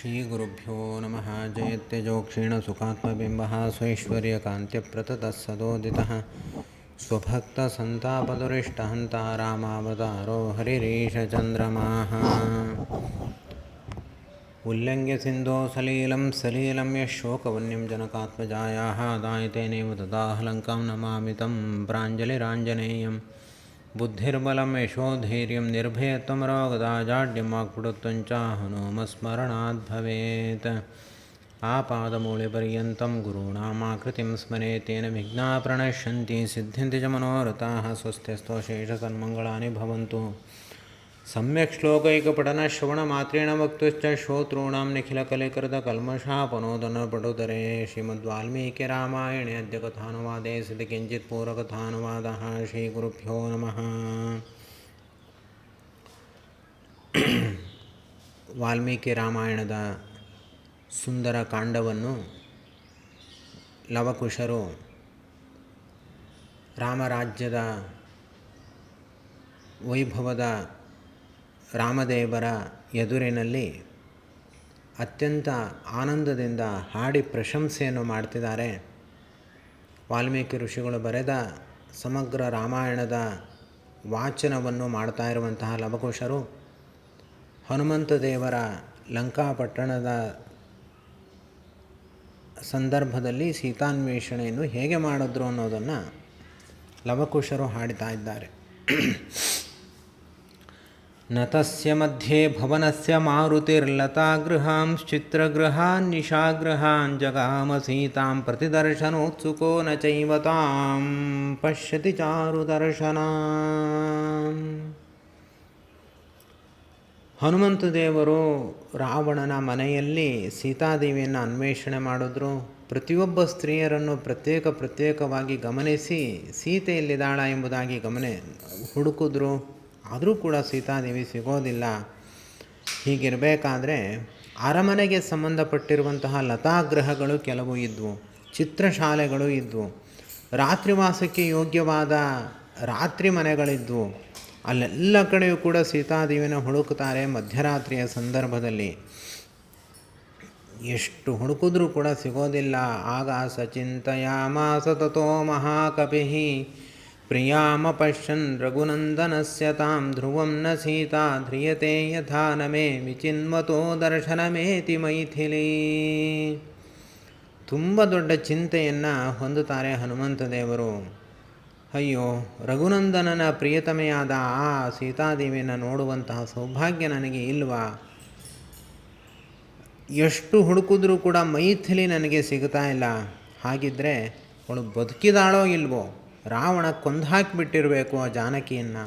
ಶ್ರೀಗುರುಭ್ಯೋ ನಮಃ. ಜಯತ್ಯಜೋ ಕ್ಷೀಣಸುಖಾತ್ಮಬಿಂಬಃ ಸ್ವೈಶ್ವರ್ಯಕಾಂತ್ಯಪ್ರತತಃ ಸದೋದಿತಃ ಸ್ವಭಕ್ತಸಂತಾಪದುರಿಷ್ಟಹಂತ ರಾಮಾವತಾರೋ ಹರಿರೀಶಚಂದ್ರಮಾಃ. ಉಲ್ಲಂಘ್ಯ ಸಿಂಧೋ ಸಲೀಲಂ ಸಲೀಲಂ ಯಶೋಕವನ್ಯಂ ಜನಕಾತ್ಮಜಾಯಾಃ ದಾಯಿತೇನೇವ ತದಾಹ ಲಂಕಾಂ ನಮಾಮಿ तं ಪ್ರಾಂಜಲಿರಾಂಜನೇಯಂ. ಬುದ್ಧಿರ್ಬಲಂ ಯಶೋಧೈರ್ಯಂ ನಿರ್ಭಯತ್ವಮರೋಗದಾಜಾಡ್ಯಂ ವಾಕ್ಪಟುತ್ವಂಚ ಹನುಮಸ್ಮರಣಾತ್ ಭವೇತ್. ಆಪಾದಮೂಳಿಪರ್ಯಂతం ಗುರುಣಾಮಾಕೃತಿಂ ಸ್ಮರೇತ್ ತೇನ ವಿಘ್ನಾಃ ಪ್ರಣಶ್ಯಂತಿ ಸಿದ್ಧ್ಯಂತಿ ಚ ಮನೋರಥಾಃ. ಸ್ವಸ್ತ್ಯಸ್ತೋ ಶೇಷಸನ್ಮಂಗಳಾನಿ ಭವಂತು. ಸಮ್ಯಕ್ ಶ್ಲೋಕೈಕಪಠನಶ್ರವಣಮಾತ್ರೇಣ ವಕ್ತುಶ್ಚ ಶ್ರೋತॄಣಾಂ ನಿಖಿಲಕಲಿಕೃತಕಲ್ಮಷಾಪನೋದನಪಟುತರೆ. ಶ್ರೀಮದ್ವಾಲ್ಮೀಕಿರಾಮಾಯಣೇ ಅದ್ಯ ಕಥಾನುವಾದೇ ಸಿದ್ಧ ಕಿಂಚಿತ್ ಪೂರ್ವಕಥಾನುವಾದಃ. ಶ್ರೀಗುರುಭ್ಯೋ ನಮಃ. ವಾಲ್ಮೀಕಿ ರಾಮಾಯಣದ ಸುಂದರ ಕಾಂಡವನ್ನು ಲವಕುಶರು ರಾಮರಾಜ್ಯದ ವೈಭವದ ರಾಮದೇವರ ಎದುರಿನಲ್ಲಿ ಅತ್ಯಂತ ಆನಂದದಿಂದ ಹಾಡಿ ಪ್ರಶಂಸೆಯನ್ನು ಮಾಡ್ತಿದ್ದಾರೆ. ವಾಲ್ಮೀಕಿ ಋಷಿಗಳು ಬರೆದ ಸಮಗ್ರ ರಾಮಾಯಣದ ವಾಚನವನ್ನು ಮಾಡ್ತಾ ಇರುವಂತಹ ಲವಕುಶರು ಹನುಮಂತ ದೇವರ ಲಂಕಾಪಟ್ಟಣದ ಸಂದರ್ಭದಲ್ಲಿ ಸೀತಾನ್ವೇಷಣೆಯನ್ನು ಹೇಗೆ ಮಾಡಿದ್ರು ಅನ್ನೋದನ್ನು ಲವಕುಶರು ಹಾಡ್ತಾ ಇದ್ದಾರೆ. ನತಸ್ಯ ಮಧ್ಯೆ ಭವನಸ್ಯ ಮಾರುತಿರ್ಲತಾಗೃಹಾಂಶ್ಚಿತ್ರಗೃಹಾನ್ ನಿಶಾಗೃಹಾನ್ ಜಗಾಮ ಸೀತಾಂ ಪ್ರತಿದರ್ಶನೋತ್ಸುಕೋ ನ ಚೈವ ತಾಂ ಪಶ್ಯತಿ ಚಾರುದರ್ಶನಾಂ. ಹನುಮಂತ ದೇವರು ರಾವಣನ ಮನೆಯಲ್ಲಿ ಸೀತಾದೇವಿಯನ್ನು ಅನ್ವೇಷಣೆ ಮಾಡಿದ್ರು. ಪ್ರತಿಯೊಬ್ಬ ಸ್ತ್ರೀಯರನ್ನು ಪ್ರತ್ಯೇಕವಾಗಿ ಗಮನಿಸಿ ಸೀತೆ ಎಲ್ಲಿದ್ದಾಳ ಎಂಬುದಾಗಿ ಹುಡುಕಿದ್ರು. ಆದರೂ ಕೂಡ ಸೀತಾದೇವಿ ಸಿಗೋದಿಲ್ಲ. ಹೀಗಿರಬೇಕಾದ್ರೆ ಅರಮನೆಗೆ ಸಂಬಂಧಪಟ್ಟಿರುವಂತಹ ಲತಾಗ್ರಹಗಳು ಕೆಲವು ಇದ್ವು, ಚಿತ್ರಶಾಲೆಗಳು ಇದ್ವು, ರಾತ್ರಿವಾಸಕ್ಕೆ ಯೋಗ್ಯವಾದ ರಾತ್ರಿ ಮನೆಗಳಿದ್ವು. ಅಲ್ಲೆಲ್ಲ ಕಡೆಯೂ ಕೂಡ ಸೀತಾದೇವಿನ ಹುಡುಕ್ತಾರೆ. ಮಧ್ಯರಾತ್ರಿಯ ಸಂದರ್ಭದಲ್ಲಿ ಎಷ್ಟು ಹುಡುಕಿದ್ರೂ ಕೂಡ ಸಿಗೋದಿಲ್ಲ. ಆಗ ಸಚಿಂತಯಾಮಾಸ ತಥೋ ಮಹಾಕಪಿಃ ಪ್ರಿಯಾಮ ಪಶ್ಯನ್ ರಘುನಂದನಸ್ಯ ತಾಂ ಧ್ರುವಂ ನ ಸೀತಾ ಧ್ರಿಯತೆ ಯಥಾ ನ ಮೇ ವಿಚಿನ್ವತೋ ದರ್ಶನಮೇತಿ ಮೈಥಿಲೀ. ತುಂಬ ದೊಡ್ಡ ಚಿಂತೆಯನ್ನು ಹೊಂದುತ್ತಾರೆ ಹನುಮಂತ ದೇವರು. ಅಯ್ಯೋ, ರಘುನಂದನನ ಪ್ರಿಯತಮೆಯಾದ ಆ ಸೀತಾದೇವಿಯನ್ನು ನೋಡುವಂತಹ ಸೌಭಾಗ್ಯ ನನಗೆ ಇಲ್ವಾ? ಎಷ್ಟು ಹುಡುಕಿದ್ರೂ ಕೂಡ ಮೈಥಿಲಿ ನನಗೆ ಸಿಗ್ತಾ ಇಲ್ಲ. ಹಾಗಿದ್ದರೆ ಅವಳು ಬದುಕಿದಾಳೋ ಇಲ್ವೋ? ರಾವಣ ಕೊಂದಾಕಿಬಿಟ್ಟಿರಬೇಕು ಆ ಜಾನಕಿಯನ್ನು.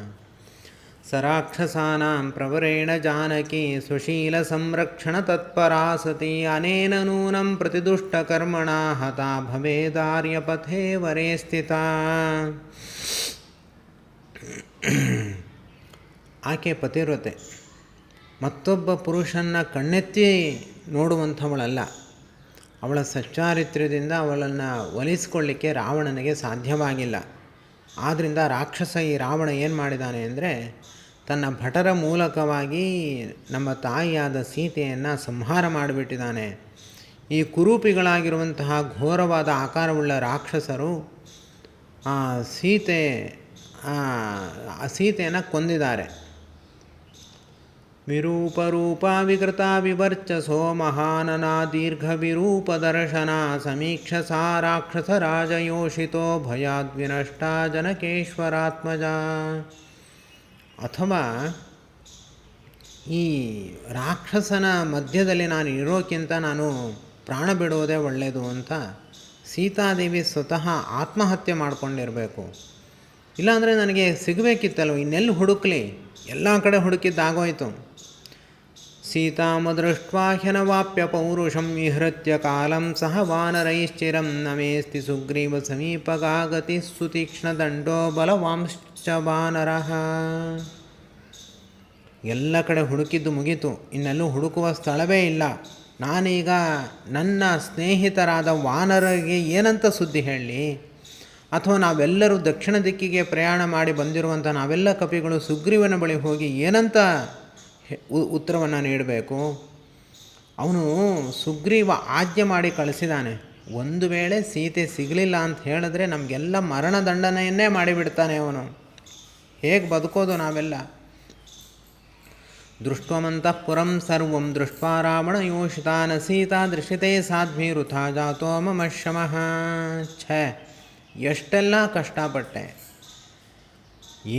ಸರಾಕ್ಷಸಾನಾಂ ಪ್ರವರೇಣ ಜಾನಕಿ ಸ್ವಶೀಲ ಸಂರಕ್ಷಣ ತತ್ಪರಾ ಸತಿ ಅನೇನ ನೂನಂ ಪ್ರತಿದುಷ್ಟಕರ್ಮಣ ಹತಾ ಭವೇದಾರ್ಯಪಥೇ ವರೇ ಸ್ಥಿತಾ. ಆಕೆ ಪತಿವ್ರತೆ, ಮತ್ತೊಬ್ಬ ಪುರುಷನ ಕಣ್ಣೆತ್ತಿ ನೋಡುವಂಥವಳಲ್ಲ. ಅವಳ ಸಚ್ಚಾರಿತ್ರ್ಯದಿಂದ ಅವಳನ್ನು ಒಲಿಸ್ಕೊಳ್ಳಿಕ್ಕೆ ರಾವಣನಿಗೆ ಸಾಧ್ಯವಾಗಿಲ್ಲ. ಆದ್ದರಿಂದ ಈ ರಾವಣ ಏನು ಮಾಡಿದ್ದಾನೆ ಅಂದರೆ ತನ್ನ ಭಟರ ಮೂಲಕವಾಗಿ ನಮ್ಮ ತಾಯಿಯಾದ ಸೀತೆಯನ್ನು ಸಂಹಾರ ಮಾಡಿಬಿಟ್ಟಿದ್ದಾನೆ. ಈ ಕುರೂಪಿಗಳಾಗಿರುವಂತಹ ಘೋರವಾದ ಆಕಾರವುಳ್ಳ ರಾಕ್ಷಸರು ಸೀತೆಯನ್ನು ಕೊಂದಿದ್ದಾರೆ. ವಿರೂಪರೂಪ ವಿಕೃತ ವಿವರ್ಚಸೋ ಮಹಾನನಾ ದೀರ್ಘ ವಿರೂಪ ದರ್ಶನ ಸಮೀಕ್ಷ ಸಾ ರಾಕ್ಷಸ ರಾಜಯೋಷಿತೋ ಭಯಾದ್ವಿನಷ್ಟ ಜನಕೇಶ್ವರಾತ್ಮಜ. ಅಥವಾ ಈ ರಾಕ್ಷಸನ ಮಧ್ಯದಲ್ಲಿ ನಾನು ಇರೋಕ್ಕಿಂತ ನಾನು ಪ್ರಾಣ ಬಿಡುವುದೇ ಒಳ್ಳೆಯದು ಅಂತ ಸೀತಾದೇವಿ ಸ್ವತಃ ಆತ್ಮಹತ್ಯೆ ಮಾಡಿಕೊಂಡಿರಬೇಕು. ಇಲ್ಲಾಂದರೆ ನನಗೆ ಸಿಗಬೇಕಿತ್ತಲ್ವ, ಇನ್ನೆಲ್ಲಿ ಹುಡುಕ್ಲಿ? ಎಲ್ಲ ಕಡೆ ಹುಡುಕಿದ್ದಾಗೋಯ್ತು. ಸೀತಾಮದೃಷ್ಟ್ವಾ ಹ್ಯನವಾಪ್ಯ ಪೌರುಷಂ ವಿಹೃತ್ಯ ಕಾಲಂ ಸಹ ವಾನರೈಶ್ಚಿರಂ ನಮೇಸ್ತಿ ಸುಗ್ರೀವ ಸಮೀಪಗಾಗತಿ ಸುತೀಕ್ಷ್ಣ ದಂಡೋ ಬಲವಾಂಶ್ಚ ವಾನರಃ. ಎಲ್ಲ ಕಡೆ ಹುಡುಕಿದ್ದು ಮುಗೀತು, ಇನ್ನೆಲ್ಲೂ ಹುಡುಕುವ ಸ್ಥಳವೇ ಇಲ್ಲ. ನಾನೀಗ ನನ್ನ ಸ್ನೇಹಿತರಾದ ವಾನರಿಗೆ ಏನಂತ ಸುದ್ದಿ ಹೇಳಲಿ? ಅಥವಾ ನಾವೆಲ್ಲರೂ ದಕ್ಷಿಣ ದಿಕ್ಕಿಗೆ ಪ್ರಯಾಣ ಮಾಡಿ ಬಂದಿರುವಂಥ ನಾವೆಲ್ಲ ಕಪಿಗಳು ಸುಗ್ರೀವನ ಬಳಿ ಹೋಗಿ ಏನಂತ ಉತ್ತರವನ್ನು ನೀಡಬೇಕು? ಅವನು ಸುಗ್ರೀವ ಆಜ್ಞೆ ಮಾಡಿ ಕಳಿಸಿದ್ದಾನೆ. ಒಂದು ವೇಳೆ ಸೀತೆ ಸಿಗಲಿಲ್ಲ ಅಂತ ಹೇಳಿದ್ರೆ ನಮಗೆಲ್ಲ ಮರಣದಂಡನೆಯನ್ನೇ ಮಾಡಿಬಿಡ್ತಾನೆ ಅವನು. ಹೇಗೆ ಬದುಕೋದು ನಾವೆಲ್ಲ? ದೃಷ್ಟ್ವಮಂತಃ ಪುರಂ ಸರ್ವಂ ದೃಷ್ಟ್ವಾ ರಾವಣ ಯೋಷಿತಾನ ಸೀತಾ ದೃಶ್ಯತೆ ಸಾಧ್ವೀರುಥ ಜಾತೋ ಮಮ ಶಮಃ. ಛೇ, ಎಷ್ಟೆಲ್ಲ ಕಷ್ಟಪಟ್ಟೆ,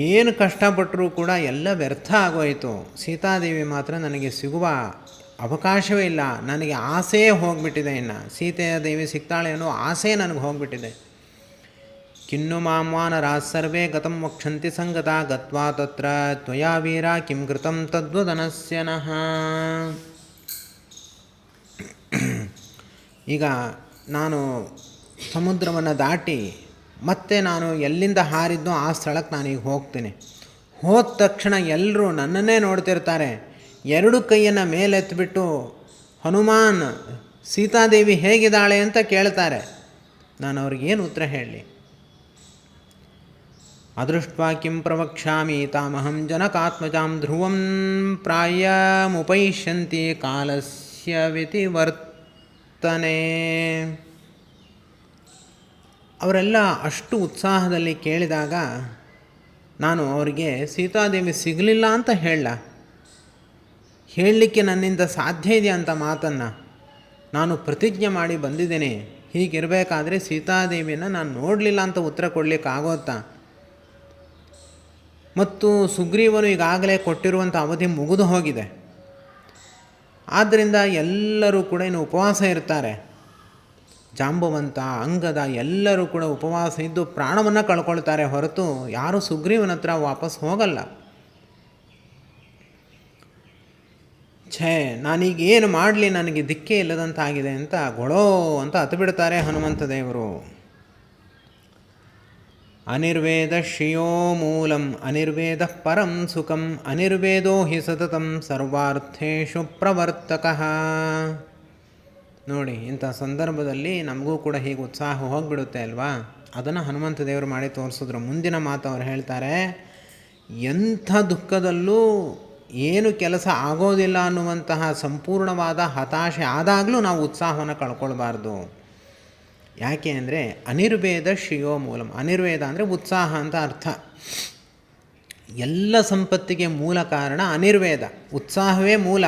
ಏನು ಕಷ್ಟಪಟ್ಟರೂ ಕೂಡ ಎಲ್ಲ ವ್ಯರ್ಥ ಆಗೋಯಿತು. ಸೀತಾದೇವಿ ಮಾತ್ರ ನನಗೆ ಸಿಗುವ ಅವಕಾಶವೇ ಇಲ್ಲ. ನನಗೆ ಆಸೆಯೇ ಹೋಗಿಬಿಟ್ಟಿದೆ. ಇನ್ನು ಸೀತೆಯ ದೇವಿ ಸಿಗ್ತಾಳೆ ಅನ್ನೋ ಆಸೆ ನನಗೆ ಹೋಗಿಬಿಟ್ಟಿದೆ. ಕಿನ್ನು ಮಾಂವಾನರಾಃ ಸರ್ವೇ ಗತಂ ವಕ್ಷಂತಿ ಸಂಗತಾ ಗತ್ವಾ ತತ್ರ ತ್ವಯಾ ವೀರ ಕಿಂ ಕೃತಂ ತದ್ವದನಸ್ಯ ನಃ. ಈಗ ನಾನು ಸಮುದ್ರವನ್ನು ದಾಟಿ ಮತ್ತೆ ನಾನು ಎಲ್ಲಿಂದ ಹಾರಿದ್ನೋ ಆ ಸ್ಥಳಕ್ಕೆ ನಾನೀಗ ಹೋಗ್ತೀನಿ. ಹೋದ ತಕ್ಷಣ ಎಲ್ಲರೂ ನನ್ನನ್ನೇ ನೋಡ್ತಿರ್ತಾರೆ. ಎರಡು ಕೈಯನ್ನು ಮೇಲೆತ್ತಿಬಿಟ್ಟು ಹನುಮಾನ್ ಸೀತಾದೇವಿ ಹೇಗಿದ್ದಾಳೆ ಅಂತ ಕೇಳ್ತಾರೆ. ನಾನು ಅವ್ರಿಗೇನು ಉತ್ತರ ಹೇಳಲಿ? ಅದೃಷ್ಟ್ವಾ ಕಿಂ ಪ್ರವಕ್ಷ್ಯಾಮಿ ತಾಮಹಂ ಜನಕಾತ್ಮಜಾಂ ಧ್ರುವಂ ಪ್ರಾಯಮುಪೈಷ್ಯಂತಿ ಕಾಲಸ್ಯ ವ್ಯತಿವರ್ತನೆ. ಅವರೆಲ್ಲ ಅಷ್ಟು ಉತ್ಸಾಹದಲ್ಲಿ ಕೇಳಿದಾಗ ನಾನು ಅವರಿಗೆ ಸೀತಾದೇವಿ ಸಿಗಲಿಲ್ಲ ಅಂತ ಹೇಳಲಿಕ್ಕೆ ನನ್ನಿಂದ ಸಾಧ್ಯ ಇದೆಯಾ ಅಂತ ಮಾತನ್ನು ನಾನು ಪ್ರತಿಜ್ಞೆ ಮಾಡಿ ಬಂದಿದ್ದೇನೆ. ಹೀಗಿರಬೇಕಾದ್ರೆ ಸೀತಾದೇವಿಯನ್ನು ನಾನು ನೋಡಲಿಲ್ಲ ಅಂತ ಉತ್ತರ ಕೊಡಲಿಕ್ಕೆ ಆಗೋತ್ತಾ? ಮತ್ತು ಸುಗ್ರೀವನು ಈಗಾಗಲೇ ಕೊಟ್ಟಿರುವಂಥ ಅವಧಿ ಮುಗಿದು ಹೋಗಿದೆ. ಆದ್ದರಿಂದ ಎಲ್ಲರೂ ಕೂಡ ಇನ್ನು ಉಪವಾಸ ಇರ್ತಾರೆ. ಜಾಂಬವಂತ, ಅಂಗದ ಎಲ್ಲರೂ ಕೂಡ ಉಪವಾಸ ಇದ್ದು ಪ್ರಾಣವನ್ನು ಕಳ್ಕೊಳ್ತಾರೆ ಹೊರತು ಯಾರೂ ಸುಗ್ರೀವನ ಹತ್ರ ವಾಪಸ್ ಹೋಗಲ್ಲ. ಛೇ, ನಾನೀಗ ಏನು ಮಾಡಲಿ, ನನಗೆ ದಿಕ್ಕೇ ಇಲ್ಲದಂತಾಗಿದೆ ಅಂತ ಗೊಳೋ ಅಂತ ಹತ್ತುಬಿಡ್ತಾರೆ ಹನುಮಂತ ದೇವರು. ಅನಿರ್ವೇದ ಶ್ರಿಯೋ ಮೂಲಂ ಅನಿರ್ವೇದ ಪರಂ ಸುಖಂ ಅನಿರ್ವೇದೋ ಹಿ ಸತತಂ ಸರ್ವಾರ್ಥೇಷು ಪ್ರವರ್ತಕಃ. ನೋಡಿ, ಇಂಥ ಸಂದರ್ಭದಲ್ಲಿ ನಮಗೂ ಕೂಡ ಹೀಗೆ ಉತ್ಸಾಹ ಹೋಗಿಬಿಡುತ್ತೆ ಅಲ್ವಾ? ಅದನ್ನು ಹನುಮಂತ ದೇವರು ಮಾಡಿ ತೋರಿಸಿದ್ರು. ಮುಂದಿನ ಮಾತು ಅವರು ಹೇಳ್ತಾರೆ, ಎಂಥ ದುಃಖದಲ್ಲೂ ಏನು ಕೆಲಸ ಆಗೋದಿಲ್ಲ ಅನ್ನುವಂತಹ ಸಂಪೂರ್ಣವಾದ ಹತಾಶೆ ಆದಾಗಲೂ ನಾವು ಉತ್ಸಾಹವನ್ನು ಕಳ್ಕೊಳ್ಬಾರ್ದು. ಯಾಕೆ ಅಂದರೆ ಅನಿರ್ವೇದ ಶ್ರಿಯೋ ಮೂಲಂ. ಅನಿರ್ವೇದ ಅಂದರೆ ಉತ್ಸಾಹ ಅಂತ ಅರ್ಥ. ಎಲ್ಲ ಸಂಪತ್ತಿಗೆ ಮೂಲ ಕಾರಣ ಅನಿರ್ವೇದ, ಉತ್ಸಾಹವೇ ಮೂಲ.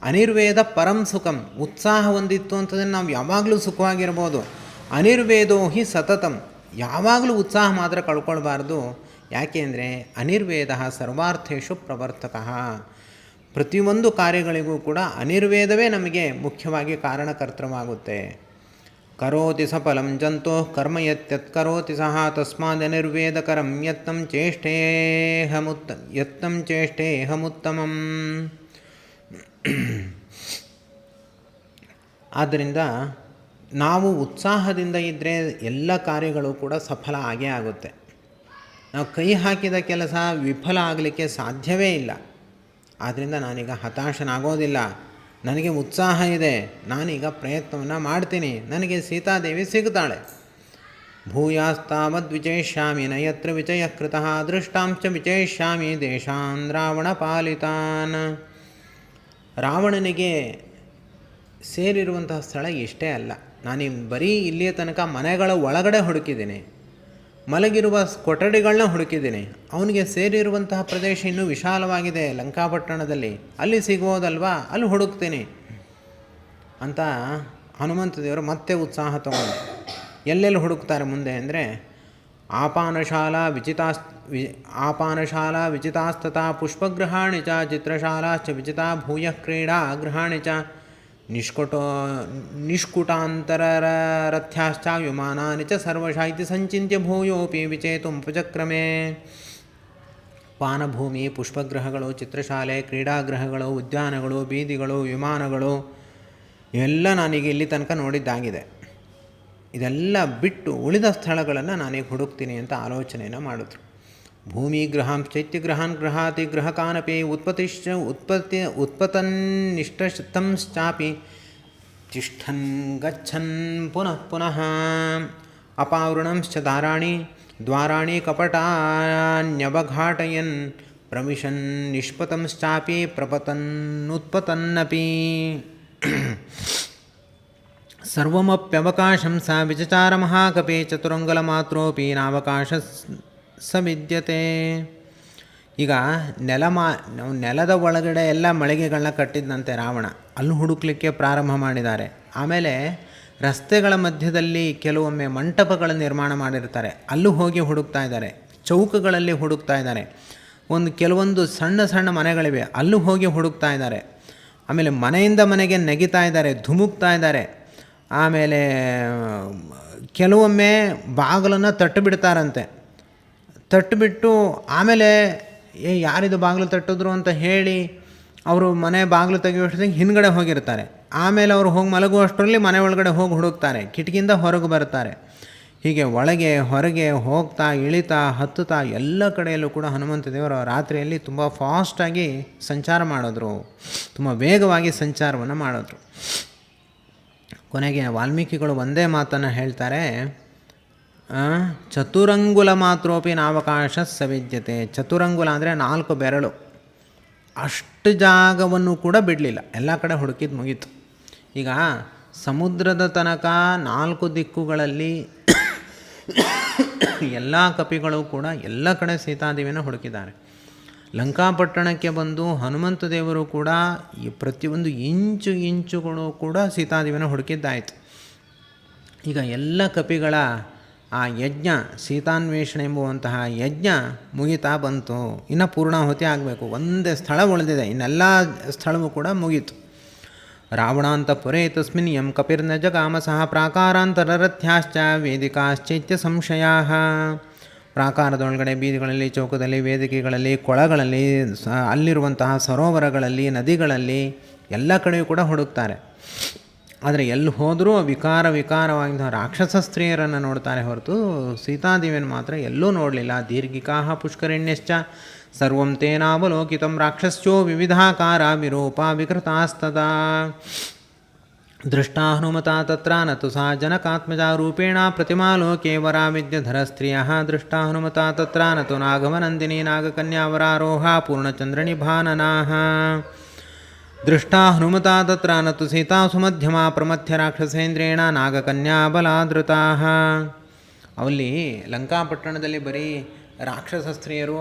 ಅನಿರ್ವೇದ ಪರಂ ಸುಖಂ. ಉತ್ಸಾಹ ಹೊಂದಿತ್ತು ಅಂತಂದರೆ ನಾವು ಯಾವಾಗಲೂ ಸುಖವಾಗಿರ್ಬೋದು. ಅನಿರ್ವೇದೋ ಹಿ ಸತತಂ. ಯಾವಾಗಲೂ ಉತ್ಸಾಹ ಮಾತ್ರ ಕಳ್ಕೊಳ್ಬಾರ್ದು. ಯಾಕೆ ಅಂದರೆ ಅನಿರ್ವೇದ ಸರ್ವಾರ್ಥೇಷು ಪ್ರವರ್ತಕಃ. ಪ್ರತಿಯೊಂದು ಕಾರ್ಯಗಳಿಗೂ ಕೂಡ ಅನಿರ್ವೇದವೇ ನಮಗೆ ಮುಖ್ಯವಾಗಿ ಕಾರಣಕರ್ತವಾಗುತ್ತೆ. ಕರೋತಿ ಸಫಲಂ ಜಂತೋ ಕರ್ಮ ಯತ್ ಕರೋತಿ ಸಹ ತಸ್ಮಾದನಿರ್ವೇದಕರಂ ಯತ್ನಂ ಚೇಷ್ಟೇಹಮುತ್ತಮಂ. ಆದ್ದರಿಂದ ನಾವು ಉತ್ಸಾಹದಿಂದ ಇದ್ದರೆ ಎಲ್ಲ ಕಾರ್ಯಗಳು ಕೂಡ ಸಫಲ ಆಗೇ ಆಗುತ್ತೆ. ನಾವು ಕೈ ಹಾಕಿದ ಕೆಲಸ ವಿಫಲ ಆಗಲಿಕ್ಕೆ ಸಾಧ್ಯವೇ ಇಲ್ಲ. ಆದ್ದರಿಂದ ನಾನೀಗ ಹತಾಶನಾಗೋದಿಲ್ಲ, ನನಗೆ ಉತ್ಸಾಹ ಇದೆ, ನಾನೀಗ ಪ್ರಯತ್ನವನ್ನು ಮಾಡ್ತೀನಿ, ನನಗೆ ಸೀತಾದೇವಿ ಸಿಗ್ತಾಳೆ. ಭೂಯಾಸ್ತಾವದ್ ವಿಚಯಿಷ್ಯಾಮಿ ನ ಯತ್ರ ವಿಚಯ ಕೃತಃ ದೃಷ್ಟಾಂಶ ವಿಚಯಿಷ್ಯಾಮಿ ದೇಶಾನ್ ರಾವಣ ಪಾಲಿತಾನ್. ರಾವಣನಿಗೆ ಸೇರಿರುವಂತಹ ಸ್ಥಳ ಇಷ್ಟೇ ಅಲ್ಲ, ನಾನು ಬರೀ ಇಲ್ಲಿಯ ತನಕ ಮನೆಗಳ ಒಳಗಡೆ ಹುಡುಕಿದ್ದೀನಿ, ಮಲಗಿರುವ ಕೊಠಡಿಗಳನ್ನ ಹುಡುಕಿದ್ದೀನಿ. ಅವನಿಗೆ ಸೇರಿರುವಂತಹ ಪ್ರದೇಶ ಇನ್ನೂ ವಿಶಾಲವಾಗಿದೆ ಲಂಕಾಪಟ್ಟಣದಲ್ಲಿ, ಅಲ್ಲಿ ಸಿಗೋದಲ್ವಾ, ಅಲ್ಲಿ ಹುಡುಕ್ತೀನಿ ಅಂತ ಹನುಮಂತ ದೇವರು ಮತ್ತೆ ಉತ್ಸಾಹ ತಗೊಂಡು ಎಲ್ಲೆಲ್ಲಿ ಹುಡುಕ್ತಾರೆ ಮುಂದೆ ಅಂದರೆ ಆಪಾನಶಾಲಾ ವಿಚಿತಾಸ್ತಥಾ ಪುಷ್ಪಗೃಹಾಣಿ ಚ ಚಿತ್ರಶಾಲಾಶ್ಚ ವಿಚಿತಾ ಭೂಯ ಕ್ರೀಡಾ ಗೃಹಾಣಿ ಚ ನಿಷ್ಕುಟಾಂತರರಥ್ಯಾಶ್ಚ ವಿಮಾನಾನಿ ಚ ಸರ್ವಶಃ ಇತಿ ಸಂಚಿತ್ಯ ಭೂಯೋಪಿ ವಿಚೇತುಂ ಉಪಚಕ್ರಮೇ. ಪಾನಭೂಮಿ, ಪುಷ್ಪಗೃಹಗಳು, ಚಿತ್ರಶಾಲೆ, ಕ್ರೀಡಾಗೃಹಗಳು, ಉದ್ಯಾನಗಳು, ಬೀದಿಗಳು, ವಿಮಾನಗಳು ಇವೆಲ್ಲ ನಾನೀಗ ಇಲ್ಲಿ ತನಕ ನೋಡಿದ್ದಾಗಿದೆ. ಇದೆಲ್ಲ ಬಿಟ್ಟು ಉಳಿದ ಸ್ಥಳಗಳನ್ನು ನಾನೀಗ ಹುಡುಕ್ತೀನಿ ಅಂತ ಆಲೋಚನೆಯನ್ನು ಮಾಡಿದ್ರು. ಭೂಮಿ ಗೃಹಾಂ ಚೈತ್ಯಗೃಹಾನ್ ಗೃಹಾತಿ ಗೃಹಕಾನಪಿ ಉತ್ಪತನ್ನಿಷ್ಟಂಶ್ಚಾಪಿ ತಿಷ್ಠನ್ ಗಚ್ಚನ್ ಪುನಃ ಪುನಃ ಅಪಾವೃಣಂಶ್ಚ ದ್ವಾರಾಣಿ ಕಪಟಾನ್ಯವಘಾಟಯನ್ ಪ್ರವಿಶನ್ ನಿಷ್ಪತಂಶ್ಚಾಪಿ ಪ್ರಪತನ್ನುತ್ಪತನ್ನಪಿ. ಸರ್ವಮಪ್ಯವಕಾಶಂ ಸ ವಿಚಚಾರ ಮಹಾಕಪಿ ಚತುರಂಗಲಮಾತ್ರೋಪಿ ನಾವಕಾಶ ಸ ವಿದ್ಯತೆ. ಈಗ ನೆಲದ ಒಳಗಡೆ ಎಲ್ಲ ಮಳಿಗೆಗಳನ್ನ ಕಟ್ಟಿದ್ದಂತೆ ರಾವಣ, ಅಲ್ಲಿ ಹುಡುಕ್ಲಿಕ್ಕೆ ಪ್ರಾರಂಭ ಮಾಡಿದ್ದಾರೆ. ಆಮೇಲೆ ರಸ್ತೆಗಳ ಮಧ್ಯದಲ್ಲಿ ಕೆಲವೊಮ್ಮೆ ಮಂಟಪಗಳ ನಿರ್ಮಾಣ ಮಾಡಿರ್ತಾರೆ, ಅಲ್ಲೂ ಹೋಗಿ ಹುಡುಕ್ತಾ ಇದ್ದಾರೆ. ಚೌಕಗಳಲ್ಲಿ ಹುಡುಕ್ತಾ ಇದ್ದಾರೆ. ಕೆಲವೊಂದು ಸಣ್ಣ ಸಣ್ಣ ಮನೆಗಳಿವೆ, ಅಲ್ಲೂ ಹೋಗಿ ಹುಡುಕ್ತಾ ಇದ್ದಾರೆ. ಆಮೇಲೆ ಮನೆಯಿಂದ ಮನೆಗೆ ನೆಗಿತಾ ಇದ್ದಾರೆ, ಧುಮುಕ್ತಾ ಇದ್ದಾರೆ. ಆಮೇಲೆ ಕೆಲವೊಮ್ಮೆ ಬಾಗಿಲನ್ನು ತಟ್ಟು ಬಿಡ್ತಾರಂತೆ. ತಟ್ಟುಬಿಟ್ಟು ಆಮೇಲೆ ಯಾರಿದು ಬಾಗಿಲು ತಟ್ಟಿದ್ರು ಅಂತ ಹೇಳಿ ಅವರು ಮನೆ ಬಾಗಿಲು ತೆಗೆಯುವಷ್ಟೊತ್ತಿಗೆ ಹಿಂದ್ಗಡೆ ಹೋಗಿರ್ತಾರೆ. ಆಮೇಲೆ ಅವರು ಹೋಗಿ ಮಲಗುವಷ್ಟರಲ್ಲಿ ಮನೆ ಒಳಗಡೆ ಹೋಗಿ ಹುಡುಕ್ತಾರೆ, ಕಿಟಕಿಯಿಂದ ಹೊರಗೆ ಬರ್ತಾರೆ. ಹೀಗೆ ಒಳಗೆ ಹೊರಗೆ ಹೋಗ್ತಾ ಇಳಿತಾ ಹತ್ತುತ್ತಾ ಎಲ್ಲ ಕಡೆಯಲ್ಲೂ ಕೂಡ ಹನುಮಂತ ದೇವರು ರಾತ್ರಿಯಲ್ಲಿ ತುಂಬ ಫಾಸ್ಟಾಗಿ ಸಂಚಾರ ಮಾಡಿದ್ರು, ತುಂಬ ವೇಗವಾಗಿ ಸಂಚಾರವನ್ನು ಮಾಡಿದ್ರು. ಕೊನೆಗೆ ವಾಲ್ಮೀಕಿಗಳು ಒಂದೇ ಮಾತನ್ನು ಹೇಳ್ತಾರೆ, ಚತುರಂಗುಲ ಮಾತ್ರೋಪಿ ನಾವಕಾಶ ಸವಿದ್ಯತೆ. ಚತುರಂಗುಲ ಅಂದರೆ 4 ಬೆರಳು, ಅಷ್ಟು ಜಾಗವನ್ನು ಕೂಡ ಬಿಡಲಿಲ್ಲ, ಎಲ್ಲ ಕಡೆ ಹುಡುಕಿದ್ದು ಮುಗೀತು. ಈಗ ಸಮುದ್ರದ ತನಕ 4 ದಿಕ್ಕುಗಳಲ್ಲಿ ಎಲ್ಲ ಕಪಿಗಳು ಕೂಡ ಎಲ್ಲ ಕಡೆ ಸೀತಾದೇವಿಯನ್ನು ಹುಡುಕಿದ್ದಾರೆ. ಲಂಕಾಪಟ್ಟಣಕ್ಕೆ ಬಂದು ಹನುಮಂತ ದೇವರು ಕೂಡ ಈ ಪ್ರತಿಯೊಂದು ಇಂಚುಗಳು ಕೂಡ ಸೀತಾದೇವಿಯನ್ನು ಹುಡುಕಿದ್ದಾಯಿತು. ಈಗ ಎಲ್ಲ ಕಪಿಗಳ ಆ ಯಜ್ಞ, ಸೀತಾನ್ವೇಷಣೆ ಎಂಬುವಂತಹ ಯಜ್ಞ ಮುಗಿತಾ ಬಂತು. ಇನ್ನು ಪೂರ್ಣಾಹುತಿ ಆಗಬೇಕು, ಒಂದೇ ಸ್ಥಳ ಉಳಿದಿದೆ, ಇನ್ನೆಲ್ಲ ಸ್ಥಳವೂ ಕೂಡ ಮುಗೀತು. ರಾವಣಾಂತಪುರೇ ತಸ್ಮಿನ್ ಯಂ ಕಪಿರ್ನ ಜಗಾಮಸಃ ಪ್ರಾಕಾರಾಂತರರಥ್ಯಾಶ್ಚ ವೇದಿಕಾಶ್ಚೈತ್ಯ ಸಂಶಯಾ. ಪ್ರಾಕಾರದೊಳಗಡೆ, ಬೀದಿಗಳಲ್ಲಿ, ಚೌಕದಲ್ಲಿ, ವೇದಿಕೆಗಳಲ್ಲಿ, ಕೊಳಗಳಲ್ಲಿ, ಅಲ್ಲಿರುವಂತಹ ಸರೋವರಗಳಲ್ಲಿ, ನದಿಗಳಲ್ಲಿ ಎಲ್ಲ ಕಡೆಯೂ ಕೂಡ ಹುಡುಕ್ತಾರೆ. ಆದರೆ ಎಲ್ಲಿ ಹೋದರೂ ವಿಕಾರವಾಗಿದ್ದ ರಾಕ್ಷಸ ಸ್ತ್ರೀಯರನ್ನು ನೋಡ್ತಾರೆ ಹೊರತು ಸೀತಾದೇವಿಯನ್ನು ಮಾತ್ರ ಎಲ್ಲೂ ನೋಡಲಿಲ್ಲ. ದೀರ್ಘಿಕಾ ಪುಷ್ಕರಿಣ್ಯಶ್ಚ ಸರ್ವಂ ತೇನಾವಲೋಕಿತಂ ರಾಕ್ಷಸ್ಯೋ ವಿವಿಧಾಕಾರ ವಿರೂಪ ವಿಕೃತಾಸ್ತದಾ. ದೃಷ್ಟಾ ಹನುಮತಾ ತತ್ರ ನತು ಸಾ ಜನಕಾತ್ಮಜಾ ರೂಪೇಣ ಪ್ರತಿಮಾಲೋಕೆ ವರಾವಿದ್ಯಧರ ಸ್ತ್ರೀಯ. ದೃಷ್ಟಾ ಹನುಮತಾ ತತ್ರ ನತು ನಾಗವನಂದಿನಿ ನಾಗಕನ್ಯಾವರಾರೋಹ ಪೂರ್ಣಚಂದ್ರನಿಭಾನನಾಃ. ದೃಷ್ಟಾ ಹನುಮತಾ ತತ್ರ ನತು ಸೀತಾ ಸುಮಧ್ಯಮಾ ಪ್ರಮಥ್ಯ ರಾಕ್ಷಸೇಂದ್ರೇಣ ನಾಗಕನ್ಯಾ ಬಲಾದೃತಾಃ. ಅಲ್ಲಿ ಲಂಕಾಪಟ್ಟಣದಲ್ಲಿ ಬರೀ ರಾಕ್ಷಸ ಸ್ತ್ರೀಯರು,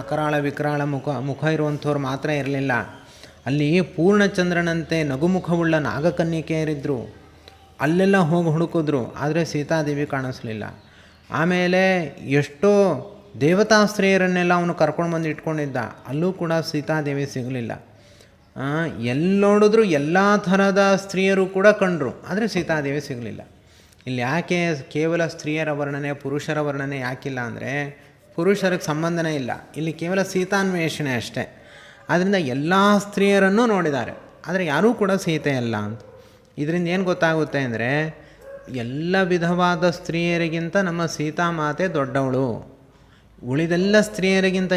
ಅಕರಾಳ ವಿಕರಾಳ ಮುಖ ಇರುವಂಥವ್ರು ಮಾತ್ರ ಇರಲಿಲ್ಲ. ಅಲ್ಲಿ ಪೂರ್ಣಚಂದ್ರನಂತೆ ನಗುಮುಖವುಳ್ಳ ನಾಗಕನ್ಯಕೆಯರಿದ್ದರು. ಅಲ್ಲೆಲ್ಲ ಹೋಗಿ ಹುಡುಕಿದ್ರು, ಆದರೆ ಸೀತಾದೇವಿ ಕಾಣಿಸ್ಲಿಲ್ಲ. ಆಮೇಲೆ ಎಷ್ಟೋ ದೇವತಾ ಸ್ತ್ರೀಯರನ್ನೆಲ್ಲ ಅವನು ಕರ್ಕೊಂಡು ಬಂದು ಇಟ್ಕೊಂಡಿದ್ದ, ಅಲ್ಲೂ ಕೂಡ ಸೀತಾದೇವಿ ಸಿಗಲಿಲ್ಲ. ಎಲ್ಲಿ ನೋಡಿದ್ರು ಎಲ್ಲ ಥರದ ಸ್ತ್ರೀಯರು ಕೂಡ ಕಂಡರು, ಆದರೆ ಸೀತಾದೇವಿ ಸಿಗಲಿಲ್ಲ. ಇಲ್ಲಿ ಯಾಕೆ ಕೇವಲ ಸ್ತ್ರೀಯರ ವರ್ಣನೆ, ಪುರುಷರ ವರ್ಣನೆ ಯಾಕಿಲ್ಲ ಅಂದರೆ ಪುರುಷರಿಗೆ ಸಂಬಂಧನೇ ಇಲ್ಲ, ಇಲ್ಲಿ ಕೇವಲ ಸೀತಾನ್ವೇಷಣೆ ಅಷ್ಟೇ. ಆದ್ದರಿಂದ ಎಲ್ಲ ಸ್ತ್ರೀಯರನ್ನೂ ನೋಡಿದ್ದಾರೆ, ಆದರೆ ಯಾರೂ ಕೂಡ ಸೀತೆ ಅಲ್ಲ ಅಂತ. ಇದರಿಂದ ಏನು ಗೊತ್ತಾಗುತ್ತೆ ಅಂದರೆ ಎಲ್ಲ ವಿಧವಾದ ಸ್ತ್ರೀಯರಿಗಿಂತ ನಮ್ಮ ಸೀತಾಮಾತೆ ದೊಡ್ಡವಳು, ಉಳಿದೆಲ್ಲ ಸ್ತ್ರೀಯರಿಗಿಂತ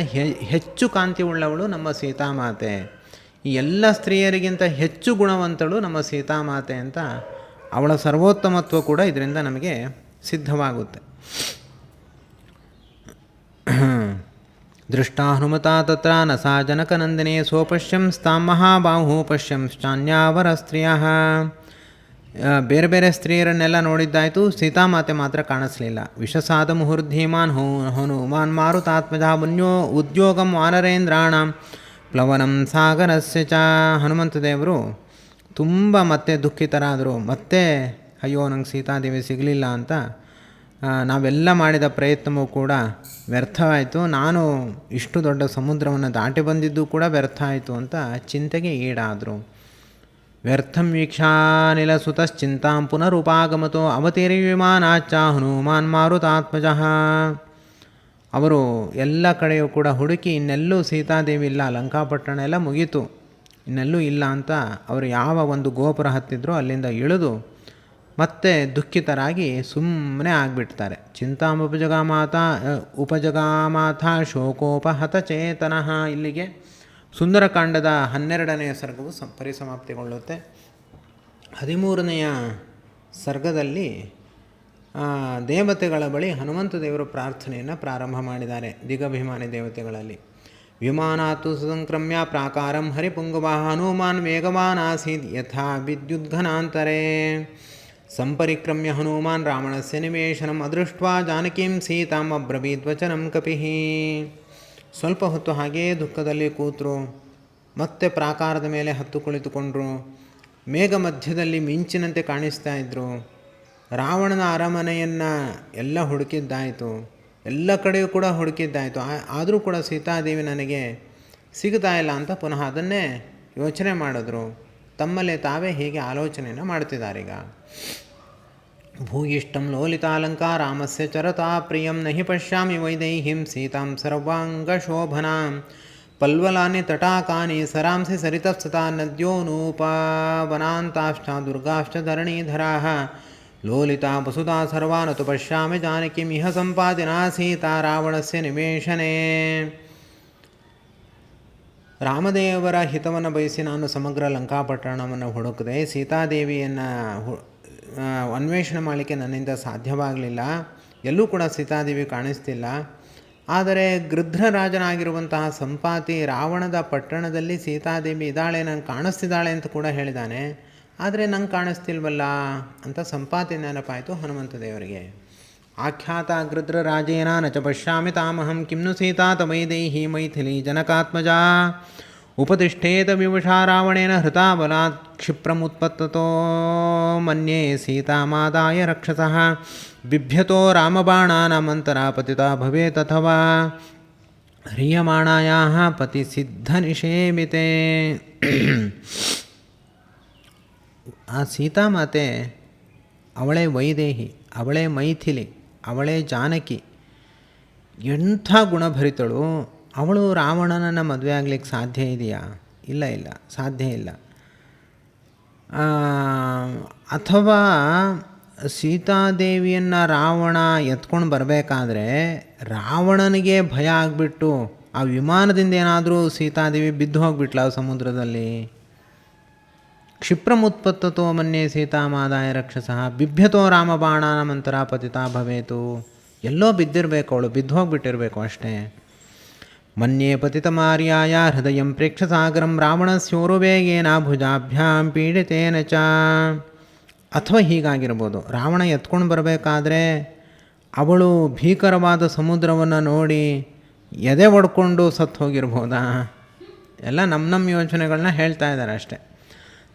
ಹೆಚ್ಚು ಕಾಂತಿ ಉಳ್ಳವಳು ನಮ್ಮ ಸೀತಾಮಾತೆ, ಈ ಎಲ್ಲ ಸ್ತ್ರೀಯರಿಗಿಂತ ಹೆಚ್ಚು ಗುಣವಂತಳು ನಮ್ಮ ಸೀತಾಮಾತೆ ಅಂತ ಅವಳ ಸರ್ವೋತ್ತಮತ್ವ ಕೂಡ ಇದರಿಂದ ನಮಗೆ ಸಿದ್ಧವಾಗುತ್ತೆ. ದೃಷ್ಟಾ ಹನುಮತಾ ತತ್ರ ನ ಸಾ ಜನಕನಂದಿನೇ ಸೋಪಶ್ಯಂಸ್ತಾಂ ಮಹಾಬಾಹು ಪಶ್ಯಂಶ್ಚಾನ್ಯಾವರ ಸ್ತ್ರೀಯ. ಬೇರೆ ಬೇರೆ ಸ್ತ್ರೀಯರನ್ನೆಲ್ಲ ನೋಡಿದ್ದಾಯಿತು, ಸೀತಾಮಾತೆ ಮಾತ್ರ ಕಾಣಿಸ್ಲಿಲ್ಲ. ವಿಷಸಾದ ಮುಹುರ್ಧೀಮಾನ್ ಹನುಮಾನ್ ಮಾರುತಾತ್ಮಜ ಮುನ್ಯೋ ಉದ್ಯೋಗಂ ವಾನರೇಂದ್ರಾಣಂ ಪ್ಲವನಂ ಸಾಗರಸ್ಯ ಚ. ಹನುಮಂತ ದೇವರು ತುಂಬ ಮತ್ತೆ ದುಃಖಿತರಾದರು. ಮತ್ತೆ ಅಯ್ಯೋ ನಂಗೆ ಸೀತಾದೇವಿ ಸಿಗಲಿಲ್ಲ ಅಂತ, ನಾವೆಲ್ಲ ಮಾಡಿದ ಪ್ರಯತ್ನವೂ ಕೂಡ ವ್ಯರ್ಥವಾಯಿತು, ನಾನು ಇಷ್ಟು ದೊಡ್ಡ ಸಮುದ್ರವನ್ನು ದಾಟಿ ಬಂದಿದ್ದು ಕೂಡ ವ್ಯರ್ಥ ಆಯಿತು ಅಂತ ಚಿಂತೆಗೆ ಈಡಾದರು. ವ್ಯರ್ಥಂ ವೀಕ್ಷಾನಿಲ ಸುತಶ್ಚಿಂತಾಂ ಪುನರುಪಾಗಮತೋ ಅವತೀರಿ ವಿಮಾನಾಚ್ಚ ಹನುಮಾನ್ ಮಾರುತಾತ್ಮಜಃ. ಅವರು ಎಲ್ಲ ಕಡೆಯೂ ಕೂಡ ಹುಡುಕಿ ಇನ್ನೆಲ್ಲೂ ಸೀತಾದೇವಿ ಇಲ್ಲ, ಲಂಕಾಪಟ್ಟಣ ಎಲ್ಲ ಮುಗೀತು, ಇನ್ನೆಲ್ಲೂ ಇಲ್ಲ ಅಂತ ಅವರು ಯಾವ ಒಂದು ಗೋಪುರ ಹತ್ತಿದ್ರೋ ಅಲ್ಲಿಂದ ಇಳಿದು ಮತ್ತೆ ದುಃಖಿತರಾಗಿ ಸುಮ್ಮನೆ ಆಗಿಬಿಡ್ತಾರೆ. ಉಪಜಗಾಮಾಥ ಶೋಕೋಪಹತ ಚೇತನಃ. ಇಲ್ಲಿಗೆ ಸುಂದರಕಾಂಡದ 12ನೇ ಸರ್ಗವು ಪರಿಸಮಾಪ್ತಿಗೊಳ್ಳುತ್ತೆ. 13ನೆಯ ಸರ್ಗದಲ್ಲಿ ದೇವತೆಗಳ ಬಳಿ ಹನುಮಂತ ದೇವರು ಪ್ರಾರ್ಥನೆಯನ್ನು ಪ್ರಾರಂಭ ಮಾಡಿದ್ದಾರೆ. ದಿಗಭಿಮಾನಿ ದೇವತೆಗಳಲ್ಲಿ ವಿಮಾನಾತ್ತು ಸಂಕ್ರಮ್ಯ ಪ್ರಾಕಾರಂ ಹರಿಪುಂಗವಃ ಹನುಮಾನ್ ವೇಗವಾನ್ ಆಸೀತ್ ಯಥಾ ವಿದ್ಯುದ್ಘನಾಂತರೇ ಸಂಪರಿಕ್ರಮ್ಯ ಹನುಮಾನ್ ರಾವಣಸ್ಯ ನಿವೇಶನಂ ಅದೃಷ್ಟ್ವಾ ಜಾನಕೀಂ ಸೀತಾಂ ಅಬ್ರವೀದ್ವಚನಂ ಕಪಿಃ. ಸ್ವಲ್ಪ ಹೊತ್ತು ಹಾಗೆಯೇ ದುಃಖದಲ್ಲಿ ಕೂತರು. ಮತ್ತೆ ಪ್ರಾಕಾರದ ಮೇಲೆ ಹತ್ತು ಕುಳಿತುಕೊಂಡರು. ಮೇಘ ಮಧ್ಯದಲ್ಲಿ ಮಿಂಚಿನಂತೆ ಕಾಣಿಸ್ತಾ ಇದ್ದರು. ರಾವಣನ ಅರಮನೆಯನ್ನು ಎಲ್ಲ ಹುಡುಕಿದ್ದಾಯಿತು, ಎಲ್ಲ ಕಡೆಯೂ ಕೂಡ ಹುಡುಕಿದ್ದಾಯಿತು. ಆದರೂ ಕೂಡ ಸೀತಾದೇವಿ ನನಗೆ ಸಿಗ್ತಾ ಇಲ್ಲ ಅಂತ ಪುನಃ ಅದನ್ನೇ ಯೋಚನೆ ಮಾಡಿದ್ರು. ತಮ್ಮಲ್ಲೇ ತಾವೇ ಹೀಗೆ ಆಲೋಚನೆಯನ್ನು ಮಾಡ್ತಿದ್ದಾರೀಗ. ಭೂಯಿಷ್ಟಂ ಲೋಲಿತಾಲಂಕ ರಾಮಸ್ಯ ಚರತಾ ಪ್ರಿಯಂ ನಹಿ ಪಶ್ಯಾಮಿ ವೈದೇಹಿಂ ಸೀತಾಂ ಸರ್ವಾಂಗಶೋಭನಾಂ ಪಲ್ವಲಾನಿ ತಟಾಕಾನಿ ಸರಾಂಸಿ ಸರಿತತ್ಸತಾ ನದ್ಯೋನೂಪವನಾಂತಾಶ್ಚ ದುರ್ಗಾಶ್ಚ ಧರಣೀಧರಾಃ ಲೋಲಿತಾ ವಸುತಾ ಸರ್ವಾನತು ಪಶ್ಯಾಮಿ ಜಾನಕಿಂ ಇಹ ಸಂಪಾದಿನಾ ಸೀತಾ ರಾವಣಸ್ಯ ನಿವೇಶನೇ. ರಾಮದೇವರ ಹಿತವನ್ನು ಬಯಸಿ ನಾನು ಸಮಗ್ರ ಲಂಕಾಪಟ್ಟಣವನ್ನು ಹುಡುಕಿದೆ. ಸೀತಾದೇವಿಯನ್ನು ಅನ್ವೇಷಣೆ ಮಾಡಲಿಕ್ಕೆ ನನ್ನಿಂದ ಸಾಧ್ಯವಾಗಲಿಲ್ಲ. ಎಲ್ಲೂ ಕೂಡ ಸೀತಾದೇವಿ ಕಾಣಿಸ್ತಿಲ್ಲ. ಆದರೆ ಗೃಧ್ರರಾಜನಾಗಿರುವಂತಹ ಸಂಪಾತಿ ರಾವಣದ ಪಟ್ಟಣದಲ್ಲಿ ಸೀತಾದೇವಿ ಇದ್ದಾಳೆ, ನಂಗೆ ಕಾಣಿಸ್ತಿದ್ದಾಳೆ ಅಂತ ಕೂಡ ಹೇಳಿದ್ದಾನೆ. ಆದರೆ ನಂಗೆ ಕಾಣಿಸ್ತಿಲ್ವಲ್ಲ ಅಂತ ಸಂಪಾತಿ ನೆನಪಾಯಿತು ಹನುಮಂತ ದೇವರಿಗೆ. ಆಖ್ಯಾತ ಗೃಧ್ರರಾಜೇನ ನ ಚ ಪಶ್ಯಾಮಿ ತಾಮಹಂ ಕಿಮ್ನು ಸೀತಾ ತಮೈದೇಹಿ ಮೈಥಿಲಿ ಜನಕಾತ್ಮಜಾ ಉಪತಿಷ್ಠೇತ ವಿವಶಾ ರಾವಣೇನ ಹೃತಾ ಬಲಾತ್ ಕ್ಷಿಪ್ರಮುತ್ಪತ್ತತೋ ಮನ್ಯೇ ಸೀತಾಮಾದಾಯ ರಕ್ಷಸಃ ಬಿಭ್ಯತೋ ರಾಮಬಾಣಾನಾಮಂತರ ಪತಿತಾ ಭವೇತ್ ಅಥವಾ ಹ್ರಿಯಮಾಣಾಯಾಃ ಪತಿಸಿದ್ಧನಿಷೇಮಿತೆ. ಆ ಸೀತಾಮಾತೆ ಅವಳೇ ವೈದೇಹಿ, ಅವಳೇ ಮೈಥಿಲಿ, ಅವಳೇ ಜಾನಕಿ. ಎಂಥ ಗುಣಭರಿತಳು ಅವಳು. ರಾವಣನನ್ನು ಮದುವೆ ಆಗಲಿಕ್ಕೆ ಸಾಧ್ಯ ಇದೆಯಾ? ಇಲ್ಲ, ಸಾಧ್ಯ ಇಲ್ಲ. ಅಥವಾ ಸೀತಾದೇವಿಯನ್ನು ರಾವಣ ಎತ್ಕೊಂಡು ಬರಬೇಕಾದ್ರೆ ರಾವಣನಿಗೆ ಭಯ ಆಗಿಬಿಟ್ಟು ಆ ವಿಮಾನದಿಂದ ಏನಾದರೂ ಸೀತಾದೇವಿ ಬಿದ್ದು ಹೋಗಿಬಿಟ್ಲ ಸಮುದ್ರದಲ್ಲಿ. ಕ್ಷಿಪ್ರಮುತ್ಪತ್ತತೋ ಮನ್ಯೇ ಸೀತಾಮಾದಾಯ ರಕ್ಷಸಃ ಬಿಭ್ಯತೋ ರಾಮಬಾಣಾನಮಂತರ ಪತಿತಾ ಭವೇತು. ಎಲ್ಲೋ ಬಿದ್ದಿರಬೇಕು ಅವಳು, ಬಿದ್ದು ಹೋಗಿಬಿಟ್ಟಿರಬೇಕು ಅಷ್ಟೇ. ಮನ್ಯೇ ಪತಿತಮಾರ್ಯಾಯ ಹೃದಯಂ ಪ್ರೇಕ್ಷಸಾಗರಂ ರಾವಣಸ್ಯೋರುವೇಗೇನ ಭುಜಾಭ್ಯಾಂ ಪೀಡಿತೇನ ಚ. ಅಥವಾ ಹೀಗಾಗಿರ್ಬೋದು, ರಾವಣ ಎತ್ಕೊಂಡು ಬರಬೇಕಾದ್ರೆ ಅವಳು ಭೀಕರವಾದ ಸಮುದ್ರವನ್ನು ನೋಡಿ ಎದೆ ಒಡ್ಕೊಂಡು ಸತ್ತು ಹೋಗಿರ್ಬೋದಾ? ಎಲ್ಲ ನಮ್ಮ ಯೋಚನೆಗಳನ್ನ ಹೇಳ್ತಾ ಇದ್ದಾರೆ ಅಷ್ಟೆ.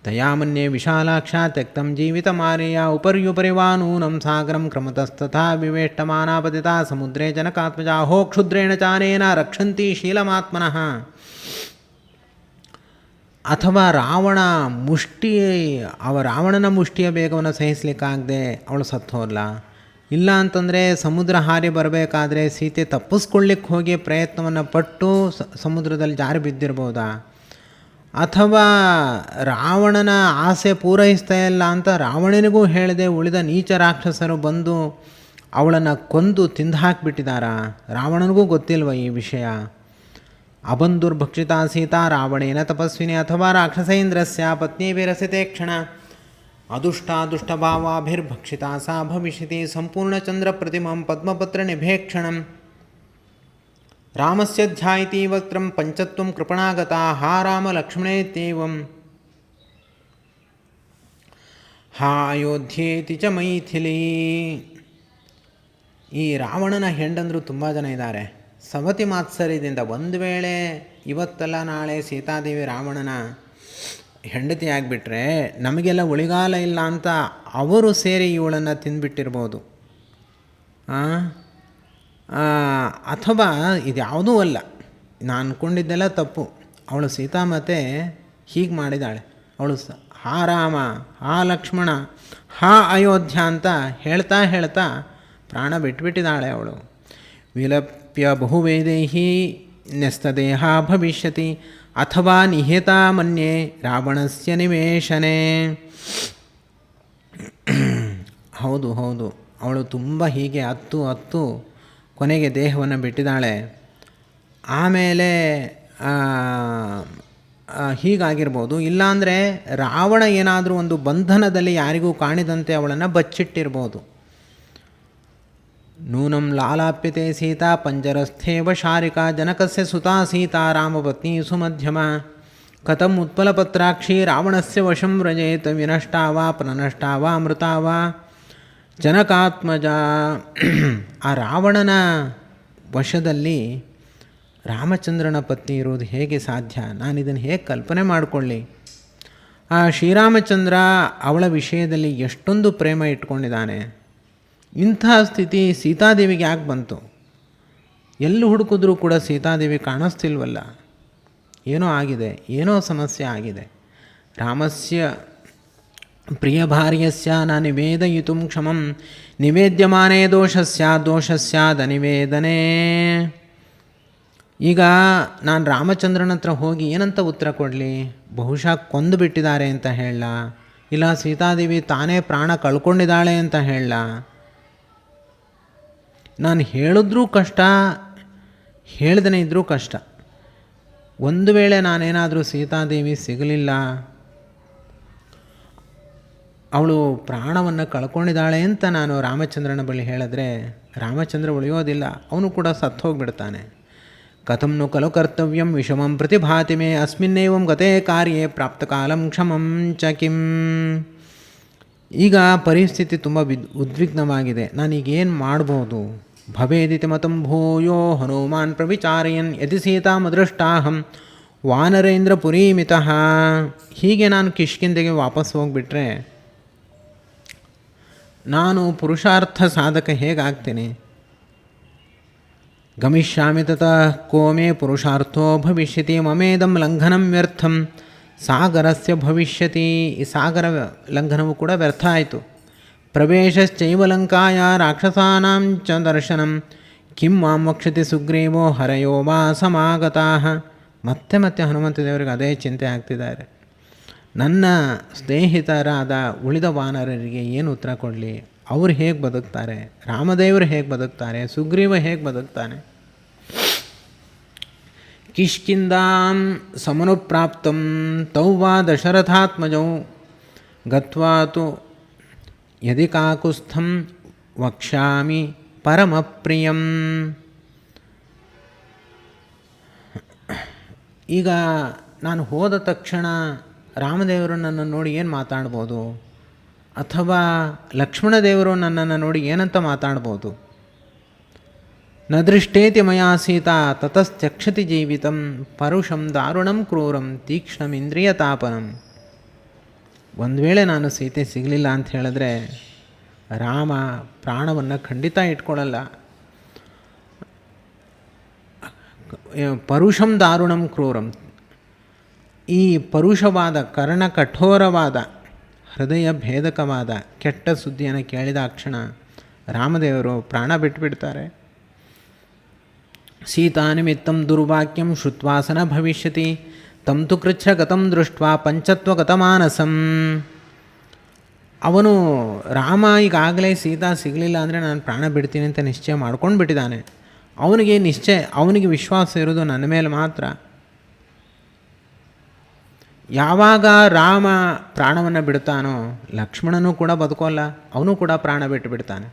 ದಯಾಮನ್ಯೇ ವಿಶಾಲಾಕ್ಷ ತ್ಯಕ್ತಂ ಜೀವಿತ ಮಾರೆಯ ಉಪರ್ಯುಪರಿವಾನೂನಂ ಸಾಗರಂ ಕ್ರಮತಸ್ತಥಾ ವಿವೇಷ್ಟಮಾನಾಪತಿತಾ ಸಮುದ್ರೇ ಜನಕಾತ್ಮಜಾ ಹೋ ಕ್ಷುದ್ರೇಣ ಚಾನೇನ ರಕ್ಷಂತಿ ಶೀಲಮಾತ್ಮನಃ. ಅಥವಾ ರಾವಣನ ಮುಷ್ಟಿಯ ಬೇಗವನ್ನು ಸಹಿಸಲಿಕ್ಕಾಗದೆ ಅವಳು ಸತ್ತು ಹೋದ್ಲ. ಇಲ್ಲ ಅಂತಂದರೆ ಸಮುದ್ರ ಹಾರಿ ಬರಬೇಕಾದ್ರೆ ಸೀತೆ ತಪ್ಪಿಸ್ಕೊಳ್ಳಿಕ್ಕೆ ಹೋಗಿ ಪ್ರಯತ್ನವನ್ನು ಪಟ್ಟು ಸಮುದ್ರದಲ್ಲಿ ಜಾರಿ ಬಿದ್ದಿರ್ಬೋದಾ? ಅಥವಾ ರಾವಣನ ಆಸೆ ಪೂರೈಸ್ತಾ ಇಲ್ಲ ಅಂತ ರಾವಣನಿಗೂ ಹೇಳದೆ ಉಳಿದ ನೀಚ ರಾಕ್ಷಸರು ಬಂದು ಅವಳನ್ನು ಕೊಂದು ತಿಂದು ಹಾಕಿಬಿಟ್ಟಿದ್ದಾರಾ? ರಾವಣನಿಗೂ ಗೊತ್ತಿಲ್ವ ಈ ವಿಷಯ? ಅಬಂಧುರ್ಭಕ್ಷಿತಾ ಸೀತಾ ರಾವಣೇನ ತಪಸ್ವಿನಿ ಅಥವಾ ರಾಕ್ಷಸೇಂದ್ರಸ್ಯ ಪತ್ನಿಭಿರಸಿತೆ ಕ್ಷಣ ಅದೃಷ್ಟಾದುಷ್ಟಭಾವಾಭಿರ್ಭಕ್ಷಿತಾ ಸಾ ಭವಿಷ್ಯತಿ ಸಂಪೂರ್ಣಚಂದ್ರ ಪ್ರತಿಮಂ ಪದ್ಮಪತ್ರ ನಿಭೇಕ್ಷಣಂ ರಾಮಸ್ಯ ಧ್ಯಾಯಿತಿ ವಕ್ತ್ರಂ ಪಂಚತ್ವಂ ಕೃಪಣಾಗತಾ ಹಾ ರಾಮ ಲಕ್ಷ್ಮಣೇತ್ಯೇವಂ ಹಾ ಅಯೋಧ್ಯೇತಿ ಚ ಮೈಥಿಲಿ. ಈ ರಾವಣನ ಹೆಂಡಂದರು ತುಂಬ ಜನ ಇದ್ದಾರೆ. ಸವತಿ ಮಾತ್ಸರ್ಯದಿಂದ ಒಂದು ವೇಳೆ ಇವತ್ತಲ್ಲ ನಾಳೆ ಸೀತಾದೇವಿ ರಾವಣನ ಹೆಂಡತಿ ಆಗಿಬಿಟ್ರೆ ನಮಗೆಲ್ಲ ಉಳಿಗಾಲ ಇಲ್ಲ ಅಂತ ಅವರು ಸೇರಿ ಇವಳನ್ನು ತಿಂದುಬಿಟ್ಟಿರ್ಬೋದು. ಅಥವಾ ಇದ್ಯಾವುದೂ ಅಲ್ಲ, ನಾನು ಅಂದ್ಕೊಂಡಿದ್ದೆಲ್ಲ ತಪ್ಪು. ಅವಳು ಸೀತಾಮಾತೆ ಹೀಗೆ ಮಾಡಿದಾಳೆ. ಅವಳು ಹಾ ರಾಮ, ಹಾ ಲಕ್ಷ್ಮಣ, ಹಾ ಅಯೋಧ್ಯ ಅಂತ ಹೇಳ್ತಾ ಹೇಳ್ತಾ ಪ್ರಾಣ ಬಿಟ್ಬಿಟ್ಟಿದ್ದಾಳೆ ಅವಳು. ವಿಲಪ್ಯ ಬಹುವೇದೇಹಿ ನ್ಯಸ್ತದೇಹ ಭವಿಷ್ಯತಿ ಅಥವಾ ನಿಹಿತ ಮನ್ಯೆ ರಾವಣಸ್ಯ ನಿವೇಶನೆ. ಹೌದು, ಅವಳು ತುಂಬ ಹೀಗೆ ಹತ್ತು ಕೊನೆಗೆ ದೇಹವನ್ನು ಬಿಟ್ಟಿದ್ದಾಳೆ. ಆಮೇಲೆ ಹೀಗಾಗಿರ್ಬೋದು. ಇಲ್ಲಾಂದರೆ ರಾವಣ ಏನಾದರೂ ಒಂದು ಬಂಧನದಲ್ಲಿ ಯಾರಿಗೂ ಕಾಣಿದಂತೆ ಅವಳನ್ನು ಬಚ್ಚಿಟ್ಟಿರ್ಬೋದು. ನೂನಂ ಲಾಲಾಪ್ಯತೆ ಸೀತಾ ಪಂಜರಸ್ಥೇವ ಶಾರಿಕಾ ಜನಕಸ್ಯ ಸುತಾ ಸೀತಾ ರಾಮಪತ್ನಿ ಸುಮಧ್ಯಮ ಕಥಂ ಉತ್ಪಲಪತ್ರಾಕ್ಷಿ ರಾವಣಸ್ಯ ವಶಂ ವ್ರಜೇತ್ ವಿನಷ್ಟಾ ವಾ ಪ್ರನಷ್ಟಾ ವಾ ಮೃತಾ ವಾ ಜನಕಾತ್ಮಜ. ಆ ರಾವಣನ ವಶದಲ್ಲಿ ರಾಮಚಂದ್ರನ ಪತ್ನಿ ಇರುವುದು ಹೇಗೆ ಸಾಧ್ಯ? ನಾನಿದನ್ನು ಹೇಗೆ ಕಲ್ಪನೆ ಮಾಡಿಕೊಳ್ಳಿ? ಆ ಶ್ರೀರಾಮಚಂದ್ರ ಅವಳ ವಿಷಯದಲ್ಲಿ ಎಷ್ಟೊಂದು ಪ್ರೇಮ ಇಟ್ಕೊಂಡಿದ್ದಾನೆ. ಇಂಥ ಸ್ಥಿತಿ ಸೀತಾದೇವಿಗೆ ಯಾಕೆ ಬಂತು? ಎಲ್ಲಿ ಹುಡುಕಿದ್ರೂ ಕೂಡ ಸೀತಾದೇವಿ ಕಾಣಿಸ್ತಿಲ್ವಲ್ಲ. ಏನೋ ಆಗಿದೆ, ಏನೋ ಸಮಸ್ಯೆ ಆಗಿದೆ. ರಾಮಸ್ಯ ಪ್ರಿಯ ಭಾರ್ಯಸ್ಯ ನ ನಿವೇದಯಿತುಂ ಕ್ಷಮಂ ನಿವೇದ್ಯಮಾನೇ ದೋಷಸ್ಯಾದನಿವೇದನೆ. ಈಗ ನಾನು ರಾಮಚಂದ್ರನ ಹತ್ರ ಹೋಗಿ ಏನಂತ ಉತ್ತರ ಕೊಡಲಿ? ಬಹುಶಃ ಕೊಂದು ಬಿಟ್ಟಿದ್ದಾರೆ ಅಂತ ಹೇಳಲ್ಲ, ಇಲ್ಲ ಸೀತಾದೇವಿ ತಾನೇ ಪ್ರಾಣ ಕಳ್ಕೊಂಡಿದ್ದಾಳೆ ಅಂತ ಹೇಳಲ್ಲ. ನಾನು ಹೇಳಿದ್ರೂ ಕಷ್ಟ, ಹೇಳ್ದೇ ಇದ್ದರೂ ಕಷ್ಟ. ಒಂದು ವೇಳೆ ನಾನೇನಾದರೂ ಸೀತಾದೇವಿ ಸಿಗಲಿಲ್ಲ, ಅವಳು ಪ್ರಾಣವನ್ನು ಕಳ್ಕೊಂಡಿದ್ದಾಳೆ ಅಂತ ನಾನು ರಾಮಚಂದ್ರನ ಬಳಿ ಹೇಳಿದ್ರೆ ರಾಮಚಂದ್ರ ಉಳಿಯೋದಿಲ್ಲ, ಅವನು ಕೂಡ ಸತ್ತು ಹೋಗಿಬಿಡ್ತಾನೆ. ಕಥಂನು ಖಲು ಕರ್ತವ್ಯಂ ವಿಷಮಂ ಪ್ರತಿಭಾತಿ ಮೇ ಅಸ್ಮಿನ್ನೇವಂ ಗತೇ ಕಾರ್ಯೇ ಪ್ರಾಪ್ತಕಾಲಂ ಕ್ಷಮಂ ಚ ಕಿಂ. ಈಗ ಪರಿಸ್ಥಿತಿ ತುಂಬ ಉದ್ವಿಗ್ನವಾಗಿದೆ. ನಾನೀಗೇನು ಮಾಡ್ಬೋದು? ಭವೇದಿತಿ ಮತಂ ಭೂಯೋ ಹನುಮಾನ್ ಪ್ರವಿಚಾರಯನ್ ಯದಿ ಸೀತಾಮದೃಷ್ಟಾಹಂ ವಾನರೇಂದ್ರ ಪುರೀಮಿತಃ. ಹೀಗೆ ನಾನು ಕಿಷ್ಕಿಂಧೆಗೆ ವಾಪಸ್ ಹೋಗಿಬಿಟ್ರೆ ನಾನು ಪುರುಷಾರ್ಥ ಸಾಧಕ ಹೇಗಾಗ್ತೇನೆ? ಗಮಿಷ್ಯಾಮಿ ತತಃ ಕೋ ಮೇ ಪುರುಷಾರ್ಥೋ ಭವಿಷ್ಯತಿ ಮಮೇದಂ ಲಂಘನಂ ವ್ಯರ್ಥಂ ಸಾಗರಸ್ಯ ಭವಿಷ್ಯತಿ. ಈ ಸಾಗರ ಲಂಘನವು ಕೂಡ ವ್ಯರ್ಥ ಆಯಿತು. ಪ್ರವೇಶಶ್ಚೈವ ಲಂಕಾಯ ರಾಕ್ಷಸಾನಾಂ ಚ ದರ್ಶನಂ ಕಿಂ ಮಾಂ ವಕ್ಷತಿ ಸುಗ್ರೀವೋ ಹರಯೋ ವಾ ಸಮಾಗತಾಃ. ಮತ್ತೆ ಮತ್ತೆ ಹನುಮಂತ ದೇವರಿಗೆ ಅದೇ ಚಿಂತೆ ಆಗ್ತಿದ್ದಾರೆ. ನನ್ನ ಸ್ನೇಹಿತರಾದ ಉಳಿದ ವಾನರರಿಗೆ ಏನು ಉತ್ತರ ಕೊಡಲಿ? ಅವರು ಹೇಗೆ ಬದುಕ್ತಾರೆ? ರಾಮದೇವರು ಹೇಗೆ ಬದುಕ್ತಾರೆ? ಸುಗ್ರೀವ ಹೇಗೆ ಬದುಕ್ತಾನೆ? ಕಿಷ್ಕಿಂಧಾಂ ಸಮನುಪ್ರಾಪ್ತಂ ತೌ ವಾ ದಶರಥಾತ್ಮಜೌ ಗತ್ವಾ ತು ಯದಿ ಕಾಕುಸ್ಥಂ ವಕ್ಷ್ಯಾಮಿ ಪರಮಪ್ರಿಯಂ. ಈಗ ನಾನು ಹೋದ ತಕ್ಷಣ ರಾಮದೇವರು ನನ್ನನ್ನು ನೋಡಿ ಏನು ಮಾತಾಡ್ಬೋದು? ಅಥವಾ ಲಕ್ಷ್ಮಣದೇವರು ನನ್ನನ್ನು ನೋಡಿ ಏನಂತ ಮಾತಾಡ್ಬೋದು? ನ ದೃಷ್ಟೇತಿ ಮಯಾ ಸೀತಾ ತತಸ್ತ್ಯಕ್ಷತಿ ಜೀವಿತಂ ಪರುಷಂ ದಾರುಣಂ ಕ್ರೂರಂ ತೀಕ್ಷ್ಣಮಿಂದ್ರಿಯ ತಾಪನಂ. ಒಂದು ವೇಳೆ ನಾನು ಸೀತೆ ಸಿಗಲಿಲ್ಲ ಅಂತ ಹೇಳಿದ್ರೆ ರಾಮ ಪ್ರಾಣವನ್ನು ಖಂಡಿತ ಇಟ್ಕೊಳ್ಳಲ್ಲ. ಪರುಷಂ ದಾರುಣಂ ಕ್ರೂರಂ, ಈ ಪರುಷವಾದ ಕರ್ಣ ಕಠೋರವಾದ ಹೃದಯ ಭೇದಕವಾದ ಕೆಟ್ಟ ಸುದ್ದಿಯನ್ನು ಕೇಳಿದ ಕ್ಷಣ ರಾಮದೇವರು ಪ್ರಾಣ ಬಿಟ್ಟುಬಿಡ್ತಾರೆ. ಸೀತಾನಿಮಿತ್ತಂ ದುರ್ವಾಕ್ಯಂ ಶ್ರುತ್ವಾಸನ ಭವಿಷ್ಯತಿ ತಂ ತು ಕೃಚ್ಛ್ರಗತಂ ದೃಷ್ಟ್ವಾ ಪಂಚತ್ವಗತಮಾನಸಂ. ಅವನು ರಾಮ ಈಗಾಗಲೇ ಸೀತಾ ಸಿಗಲಿಲ್ಲ ಅಂದರೆ ನಾನು ಪ್ರಾಣ ಬಿಡ್ತೀನಿ ಅಂತ ನಿಶ್ಚಯ ಮಾಡ್ಕೊಂಡು ಬಿಟ್ಟಿದ್ದಾನೆ. ಅವನಿಗೆ ವಿಶ್ವಾಸ ಇರೋದು ನನ್ನ ಮೇಲೆ ಮಾತ್ರ. ಯಾವಾಗ ರಾಮ ಪ್ರಾಣವನ್ನು ಬಿಡ್ತಾನೋ ಲಕ್ಷ್ಮಣನೂ ಕೂಡ ಬದುಕೋಲ್ಲ, ಅವನು ಕೂಡ ಪ್ರಾಣ ಬಿಟ್ಟು ಬಿಡ್ತಾನೆ.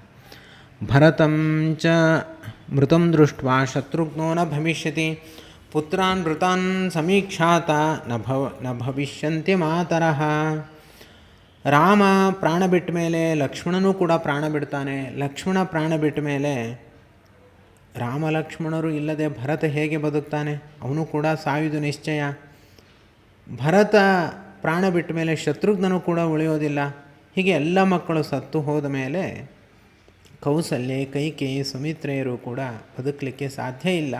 ಭರತಂ ಚ ಮೃತಂ ದೃಷ್ಟ್ವಾ ಶತ್ರುಘ್ನೋ ನ ಭವಿಷ್ಯತಿ ಪುತ್ರಾನ್ ಮೃತಾನ್ ಸಮೀಕ್ಷಾತ ನ ಭವಿಷ್ಯಂತಿ ಮಾತರಃ. ರಾಮ ಪ್ರಾಣ ಬಿಟ್ಟ ಮೇಲೆ ಲಕ್ಷ್ಮಣನೂ ಕೂಡ ಪ್ರಾಣ ಬಿಡ್ತಾನೆ. ಲಕ್ಷ್ಮಣ ಪ್ರಾಣ ಬಿಟ್ಟ ಮೇಲೆ ರಾಮ ಲಕ್ಷ್ಮಣರು ಇಲ್ಲದೆ ಭರತ ಹೇಗೆ ಬದುಕ್ತಾನೆ? ಅವನು ಕೂಡ ಸಾಯುವುದು ನಿಶ್ಚಯ. ಭರತ ಪ್ರಾಣ ಬಿಟ್ಟ ಮೇಲೆ ಶತ್ರುಘ್ನನು ಕೂಡ ಉಳಿಯೋದಿಲ್ಲ. ಹೀಗೆ ಎಲ್ಲ ಮಕ್ಕಳು ಸತ್ತು ಹೋದ ಮೇಲೆ ಕೌಸಲ್ಯೆ, ಕೈಕೇಯಿ, ಸುಮಿತ್ರೆಯರು ಕೂಡ ಬದುಕಲಿಕ್ಕೆ ಸಾಧ್ಯ ಇಲ್ಲ.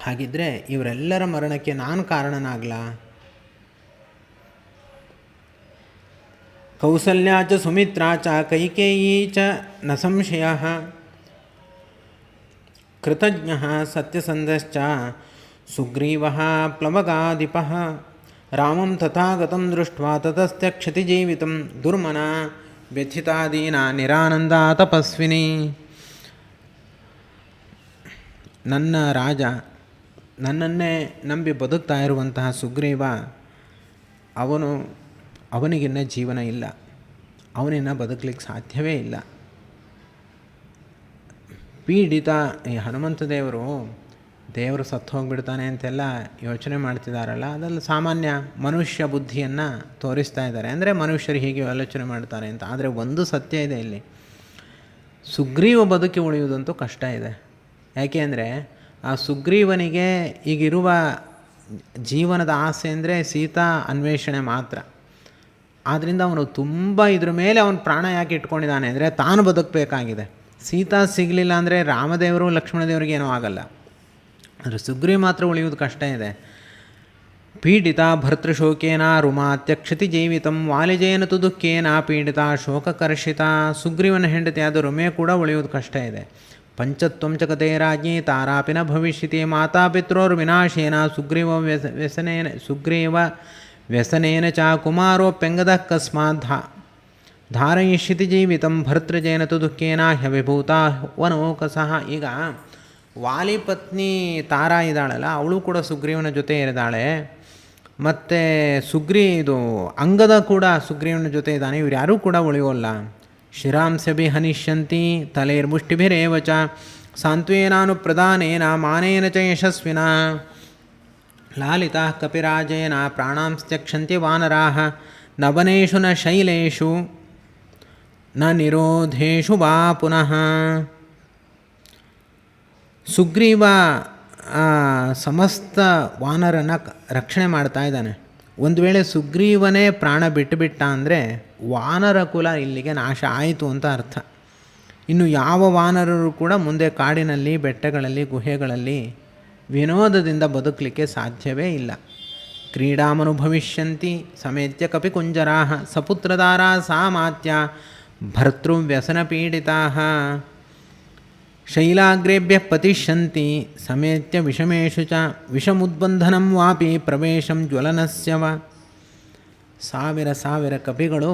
ಹಾಗಿದ್ದರೆ ಇವರೆಲ್ಲರ ಮರಣಕ್ಕೆ ನಾನು ಕಾರಣನಾಗಲಾ? ಕೌಸಲ್ಯಾ ಚ ಸುಮಿತ್ರಾ ಚ ಕೈಕೇಯೀ ಚ ನ ಸಂಶಯಃ ಕೃತಜ್ಞಃ ಸತ್ಯಸಂಧಶ್ಚ ಸುಗ್ರೀವಃ ಪ್ಲವಗಾಧಿಪಃ ರಾಮಂ ತಥಾಗತಂ ದೃಷ್ಟ್ವಾ ತತಸ್ತ್ಯಕ್ಷತಿ ಜೀವಿತಂ ದುರ್ಮನ ವ್ಯಥಿತಾದೀನ ನಿರಾನಂದ ತಪಸ್ವಿನಿ. ನನ್ನ ರಾಜ, ನನ್ನನ್ನೇ ನಂಬಿ ಬದುಕ್ತಾ ಇರುವಂತಹ ಸುಗ್ರೀವ, ಅವನಿಗಿನ್ನ ಜೀವನ ಇಲ್ಲ, ಅವನಿನ್ನ ಬದುಕಲಿಕ್ಕೆ ಸಾಧ್ಯವೇ ಇಲ್ಲ. ಪೀಡಿತ. ಈ ಹನುಮಂತ ದೇವರು ಸತ್ತು ಹೋಗಿಬಿಡ್ತಾನೆ ಅಂತೆಲ್ಲ ಯೋಚನೆ ಮಾಡ್ತಿದ್ದಾರಲ್ಲ, ಅದೆಲ್ಲ ಸಾಮಾನ್ಯ ಮನುಷ್ಯ ಬುದ್ಧಿಯನ್ನು ತೋರಿಸ್ತಾ ಇದ್ದಾರೆ. ಅಂದರೆ ಮನುಷ್ಯರು ಹೀಗೆ ಆಲೋಚನೆ ಮಾಡ್ತಾರೆ ಅಂತ. ಆದರೆ ಒಂದು ಸತ್ಯ ಇದೆ ಇಲ್ಲಿ, ಸುಗ್ರೀವ ಬದುಕಿ ಉಳಿಯುವುದಂತೂ ಕಷ್ಟ ಇದೆ. ಯಾಕೆ ಅಂದರೆ ಆ ಸುಗ್ರೀವನಿಗೆ ಈಗಿರುವ ಜೀವನದ ಆಸೆ ಅಂದರೆ ಸೀತಾ ಅನ್ವೇಷಣೆ ಮಾತ್ರ. ಆದ್ದರಿಂದ ಅವನು ತುಂಬ ಇದ್ರ ಮೇಲೆ ಅವನು ಪ್ರಾಣ ಯಾಕೆ ಇಟ್ಕೊಂಡಿದ್ದಾನೆ ಅಂದರೆ ತಾನು ಬದುಕಬೇಕಾಗಿದೆ. ಸೀತಾ ಸಿಗಲಿಲ್ಲ ಅಂದರೆ ರಾಮದೇವರು ಲಕ್ಷ್ಮಣದೇವರಿಗೆ ಏನೂ ಆಗಲ್ಲ, ಆದರೆ ಸುಗ್ರೀವ ಮಾತ್ರ ಉಳಿಯುವುದು ಕಷ್ಟ ಇದೆ. ಪೀಡಿತ ಭರ್ತೃಶೋಕೇನ ರುಮಾತ್ಯಕ್ಷತಿ ಜೀವಿತಂ ವಾಲಿಜೇನ ತು ದುಃಖೇನ ಪೀಡಿತ ಶೋಕಕರ್ಷಿತ. ಸುಗ್ರೀವನ ಹೆಂಡತಿ ಆದ ರುಮೆ ಕೂಡ ಉಳಿಯುವುದು ಕಷ್ಟ ಇದೆ. ಪಂಚತ್ವಂ ಚ ಕತೆ ರಾಜ್ಞಿ ತಾರಾಪಿನ ಭವಿಷ್ಯತಿ ಮಾತಾಪಿತ್ರೋರ್ ವಿನಾಶೇನ ಸುಗ್ರೀವ ವ್ಯಸನೇನ ಚ ಕುಮಾರೋಪ್ಯಂಗದ ಕಸ್ಮಾತ್ ಧಾರಯಿಷ್ಯತಿ ಜೀವಿತಂ ಭರ್ತೃಜೇನ ತು ದುಃಖೇನ ಹ್ಯವಿಭೂತ ವನೋಕಸಃ. ಈಗ ವಾಲಿ ಪತ್ನಿ ತಾರಾ ಇದ್ದಾಳಲ್ಲ, ಅವಳು ಕೂಡ ಸುಗ್ರೀವನ ಜೊತೆ ಇದ್ದಾಳೆ. ಮತ್ತು ಇದು ಅಂಗದ ಕೂಡ ಸುಗ್ರೀವನ ಜೊತೆ ಇದ್ದಾನೆ. ಇವ್ರು ಯಾರೂ ಕೂಡ ಉಳಿಯೋಲ್ಲ. ಶಿರಾಂಸಭಿ ಹನಿಷ್ಯಂತಿ ತಲೇರ್ಮುಷ್ಟಿಭಿರೇವ ಚ ಸಾಂತ್ವೇನಾನು ಪ್ರಧಾನೇನ ಮಾನೇನ ಚ ಯಶಸ್ವಿನ ಲಾಲಿತಾ ಕಪಿರಾಜೇನ ಪ್ರಾಣಾಂಸ್ತ್ಯಕ್ಷಂತಿ ವಾನರಾಃ ನವನೇಷು ನ ಶೈಲೇಷು ನ ನಿರೋಧೇಷು ವಾ ಪುನಃ. ಸುಗ್ರೀವ ಸಮಸ್ತ ವಾನರನ ರಕ್ಷಣೆ ಮಾಡ್ತಾ ಇದ್ದಾನೆ. ಒಂದು ವೇಳೆ ಸುಗ್ರೀವನೇ ಪ್ರಾಣ ಬಿಟ್ಟುಬಿಟ್ಟ ಅಂದರೆ ವಾನರ ಕುಲ ಇಲ್ಲಿಗೆ ನಾಶ ಆಯಿತು ಅಂತ ಅರ್ಥ. ಇನ್ನು ಯಾವ ವಾನರರು ಕೂಡ ಮುಂದೆ ಕಾಡಿನಲ್ಲಿ, ಬೆಟ್ಟಗಳಲ್ಲಿ, ಗುಹೆಗಳಲ್ಲಿ ವಿನೋದದಿಂದ ಬದುಕಲಿಕ್ಕೆ ಸಾಧ್ಯವೇ ಇಲ್ಲ. ಕ್ರೀಡಾಮನು ಭವಿಷ್ಯಂತಿ ಸಮೇತ್ಯ ಕಪಿಕುಂಜರಾ ಸಪುತ್ರದಾರ ಸಾಮಾತ್ಯ ಭರ್ತೃವ್ಯಸನ ಪೀಡಿತಾ ಶೈಲಾಗ್ರೇಭ್ಯ ಪತಿಷ್ಯಂತಿ ಸಮೇತ್ಯ ವಿಷಮೇಶು ಚ ವಿಷಮುದ್ಬಂಧನಂ ವಾಪಿ ಪ್ರವೇಶಂ ಜ್ವಲನಸ್ಯವ. ಸಾವಿರ ಕಪಿಗಳು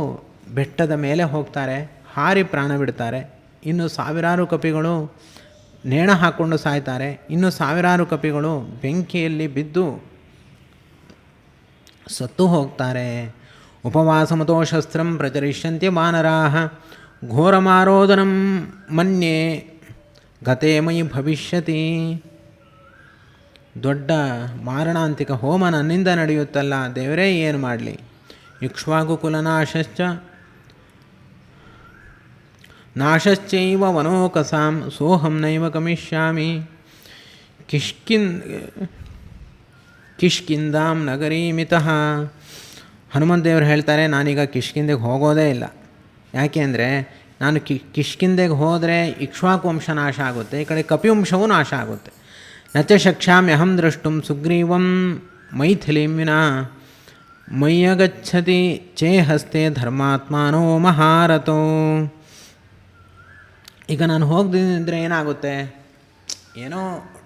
ಬೆಟ್ಟದ ಮೇಲೆ ಹೋಗ್ತಾರೆ, ಹಾರಿ ಪ್ರಾಣ ಬಿಡ್ತಾರೆ. ಇನ್ನು ಸಾವಿರಾರು ಕಪಿಗಳು ನೇಣ ಹಾಕ್ಕೊಂಡು ಸಾಯ್ತಾರೆ. ಇನ್ನು ಸಾವಿರಾರು ಕಪಿಗಳು ಬೆಂಕಿಯಲ್ಲಿ ಬಿದ್ದು ಸತ್ತು ಹೋಗ್ತಾರೆ. ಉಪವಾಸಮತೋ ಶಸ್ತ್ರಂ ಪ್ರಚರಿಷ್ಯಂತಿ ವಾನರಾಃ ಘೋರಮಾರೋದನಂ ಮನ್ಯೆ ಗತೇ ಮಯಿ ಭವಿಷ್ಯತಿ. ದೊಡ್ಡ ಮಾರಣಾಂತಿಕ ಹೋಮ ನನ್ನಿಂದ ನಡೆಯುತ್ತಲ್ಲ, ದೇವರೇ ಏನು ಮಾಡಲಿ. ಇಕ್ಷ್ವಾಕು ಕುಲನಾಶಶ್ಚ ನಾಶಶ್ಚೈವ ವನೋಕಸಾಂ ಸೋಹಂ ನೈವ ಗಮಿಷ್ಯಾಮಿ ಕಿಷ್ಕಿಂದಾಂ ನಗರೀಮಿತಃ. ಹನುಮಂತದೇವರು ಹೇಳ್ತಾರೆ, ನಾನೀಗ ಕಿಷ್ಕಿಂದೆಗೆ ಹೋಗೋದೇ ಇಲ್ಲ. ಯಾಕೆ ಅಂದರೆ ನಾನು ಕಿಷ್ಕಿಂದೆಗೆ ಹೋದರೆ ಇಕ್ಷ್ವಾಕು ವಂಶ ನಾಶ ಆಗುತ್ತೆ, ಈ ಕಡೆ ಕಪಿವಂಶವೂ ನಾಶ ಆಗುತ್ತೆ. ನಚ ಶಕ್ಷ್ಯಾಮ್ಯಹಂ ದ್ರಷ್ಟುಂ ಸುಗ್ರೀವಂ ಮೈಥಿಲಿಂ ವಿನಾ ಮಯ್ಯಗಚ್ಚತಿ ಚೇಹಸ್ತೆ ಧರ್ಮಾತ್ಮಾನೋ ಮಹಾರಥೋ. ಈಗ ನಾನು ಹೋಗದಿದ್ದರೆ ಏನಾಗುತ್ತೆ, ಏನೋ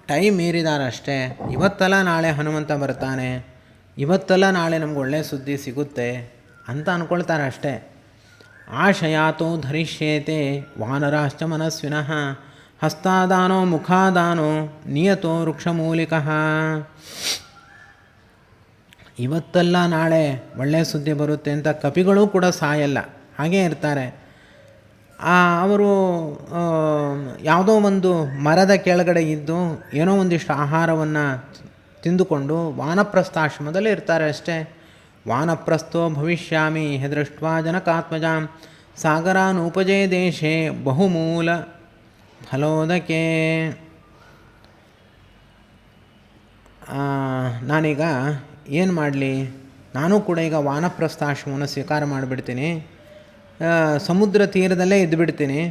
ಟೈಮ್ ಮೀರಿದಾರಷ್ಟೇ. ಇವತ್ತಲ್ಲ ನಾಳೆ ಹನುಮಂತ ಬರ್ತಾನೆ, ಇವತ್ತಲ್ಲ ನಾಳೆ ನಮ್ಗೆ ಒಳ್ಳೆಯ ಸುದ್ದಿ ಸಿಗುತ್ತೆ ಅಂತ ಅಂದ್ಕೊಳ್ತಾರೆ ಅಷ್ಟೇ. ಆಶಯಾತೋ ಧರಿಷ್ಯೇತೆ ವಾನರಾಶ್ಚ ಮನಸ್ವಿನಃ ಹಸ್ತಾದಾನೋ ಮುಖಾದಾನೋ ನಿಯತೋ ವೃಕ್ಷಮೂಲಿಕಃ. ಇವತ್ತಲ್ಲ ನಾಳೆ ಒಳ್ಳೆಯ ಸುದ್ದಿ ಬರುತ್ತೆ ಅಂತ ಕಪಿಗಳು ಕೂಡ ಸಾಯಲ್ಲ, ಹಾಗೇ ಇರ್ತಾರೆ. ಅವರು ಯಾವುದೋ ಒಂದು ಮರದ ಕೆಳಗಡೆ ಇದ್ದು ಏನೋ ಒಂದಿಷ್ಟು ಆಹಾರವನ್ನು ತಿಂದುಕೊಂಡು ವಾನಪ್ರಸ್ಥಾಶ್ರಮದಲ್ಲಿ ಇರ್ತಾರೆ ಅಷ್ಟೇ. ವಾನಪ್ರಸ್ಥೋ ಭವಿಷ್ಯಾಮಿ ಹೆದೃಷ್ಟ್ವಾ ಜನಕಾತ್ಮಜಾಂ ಸಾಗರಾನುಪಜೇ ದೇಶೇ ಬಹುಮೂಲ ಫಲೋದಕೆ. ನಾನೀಗ ಏನು ಮಾಡಲಿ, ನಾನು ಕೂಡ ಈಗ ವಾನಪ್ರಸ್ಥಾಶ್ರಮವನ್ನು ಸ್ವೀಕಾರ ಮಾಡಿಬಿಡ್ತೀನಿ. ಸಮುದ್ರ ತೀರದಲ್ಲೇ ಇದ್ದುಬಿಡ್ತೀನಿ.